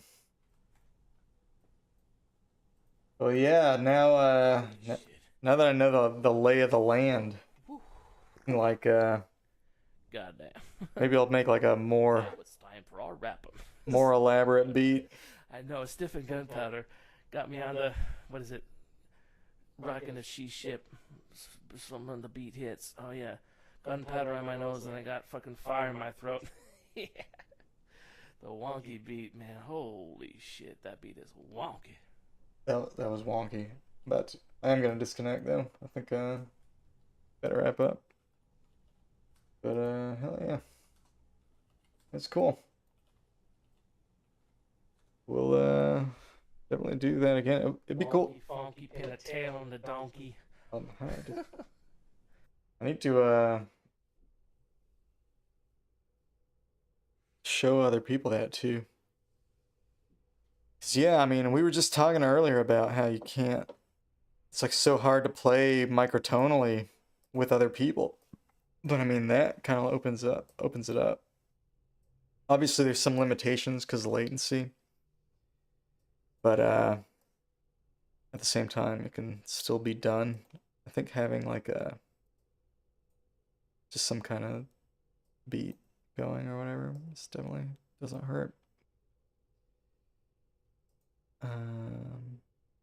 [SPEAKER 1] Well, yeah, now that I know the lay of the land, like
[SPEAKER 6] Goddamn.
[SPEAKER 1] maybe I'll make like a more
[SPEAKER 6] It's time for our wrap-up.
[SPEAKER 1] more elaborate beat.
[SPEAKER 6] I know, stiff and gunpowder got me on the, what is it? Rocking a she ship. Some of the beat hits. Oh yeah, gunpowder on my nose and I got fucking fire in my throat. Yeah. The wonky beat, man. Holy shit, that beat is wonky.
[SPEAKER 1] That was wonky. But I am gonna disconnect though. I think better wrap up. But hell yeah. That's cool. We'll definitely do that again. It'd be cool.
[SPEAKER 6] Funky, pin a tail on the donkey.
[SPEAKER 1] I need to show other people that too. 'Cause yeah, I mean, we were just talking earlier about how you can't. It's like so hard to play microtonally with other people. But I mean, that kind of opens it up. Obviously, there's some limitations because of latency. But at the same time, it can still be done. I think having like just some kind of beat going or whatever, this definitely doesn't hurt.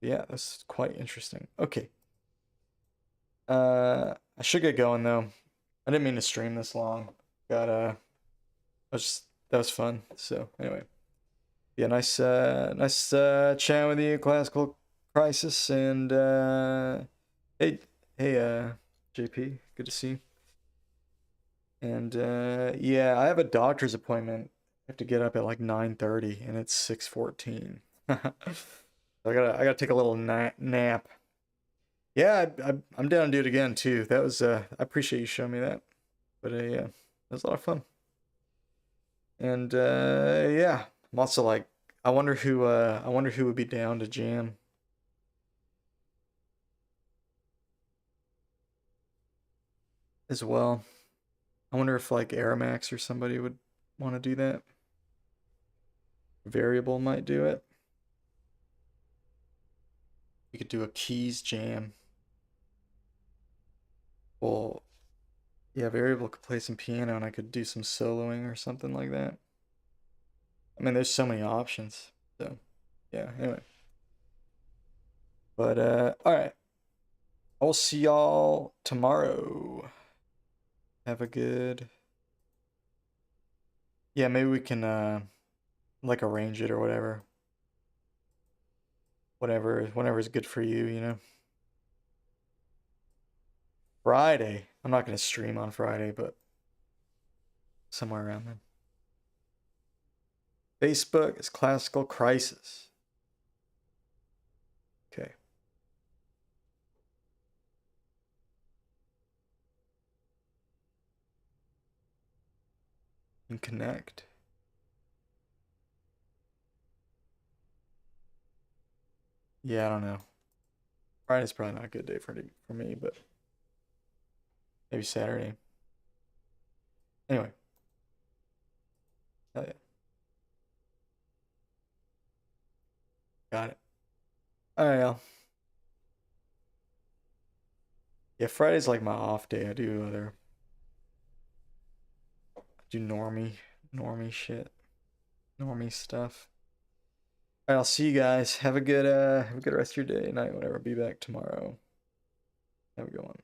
[SPEAKER 1] Yeah, that's quite interesting. Okay. I should get going though. I didn't mean to stream this long. That was fun. So anyway. Yeah, nice chatting with you, Classical Crisis, and hey JP, good to see you. And yeah, I have a doctor's appointment. I have to get up at like 9:30 and it's 6:14. I gotta take a little nap. Yeah, I'm down to do it again too. That was I appreciate you showing me that. But yeah, that was a lot of fun. And yeah, I'm also like, I wonder who would be down to jam. As well. I wonder if like Aramax or somebody would want to do that. Variable might do it. You could do a keys jam. Well, yeah, Variable could play some piano and I could do some soloing or something like that. I mean, there's so many options. So, yeah, anyway. But, alright. I'll see y'all tomorrow. Have a good... Yeah, maybe we can, like, arrange it or whatever. Whenever is good for you, you know? Friday. I'm not going to stream on Friday, but somewhere around then. Facebook is Classical Crisis. Okay. And connect. Yeah, I don't know. Friday's probably not a good day for me, but maybe Saturday. Anyway. Hell yeah. Got it. Alright, y'all. Yeah, Friday's like my off day. I do normie shit. Normie stuff. Alright, I'll see you guys. Have a good rest of your day, night, whatever. Be back tomorrow. Have a good one.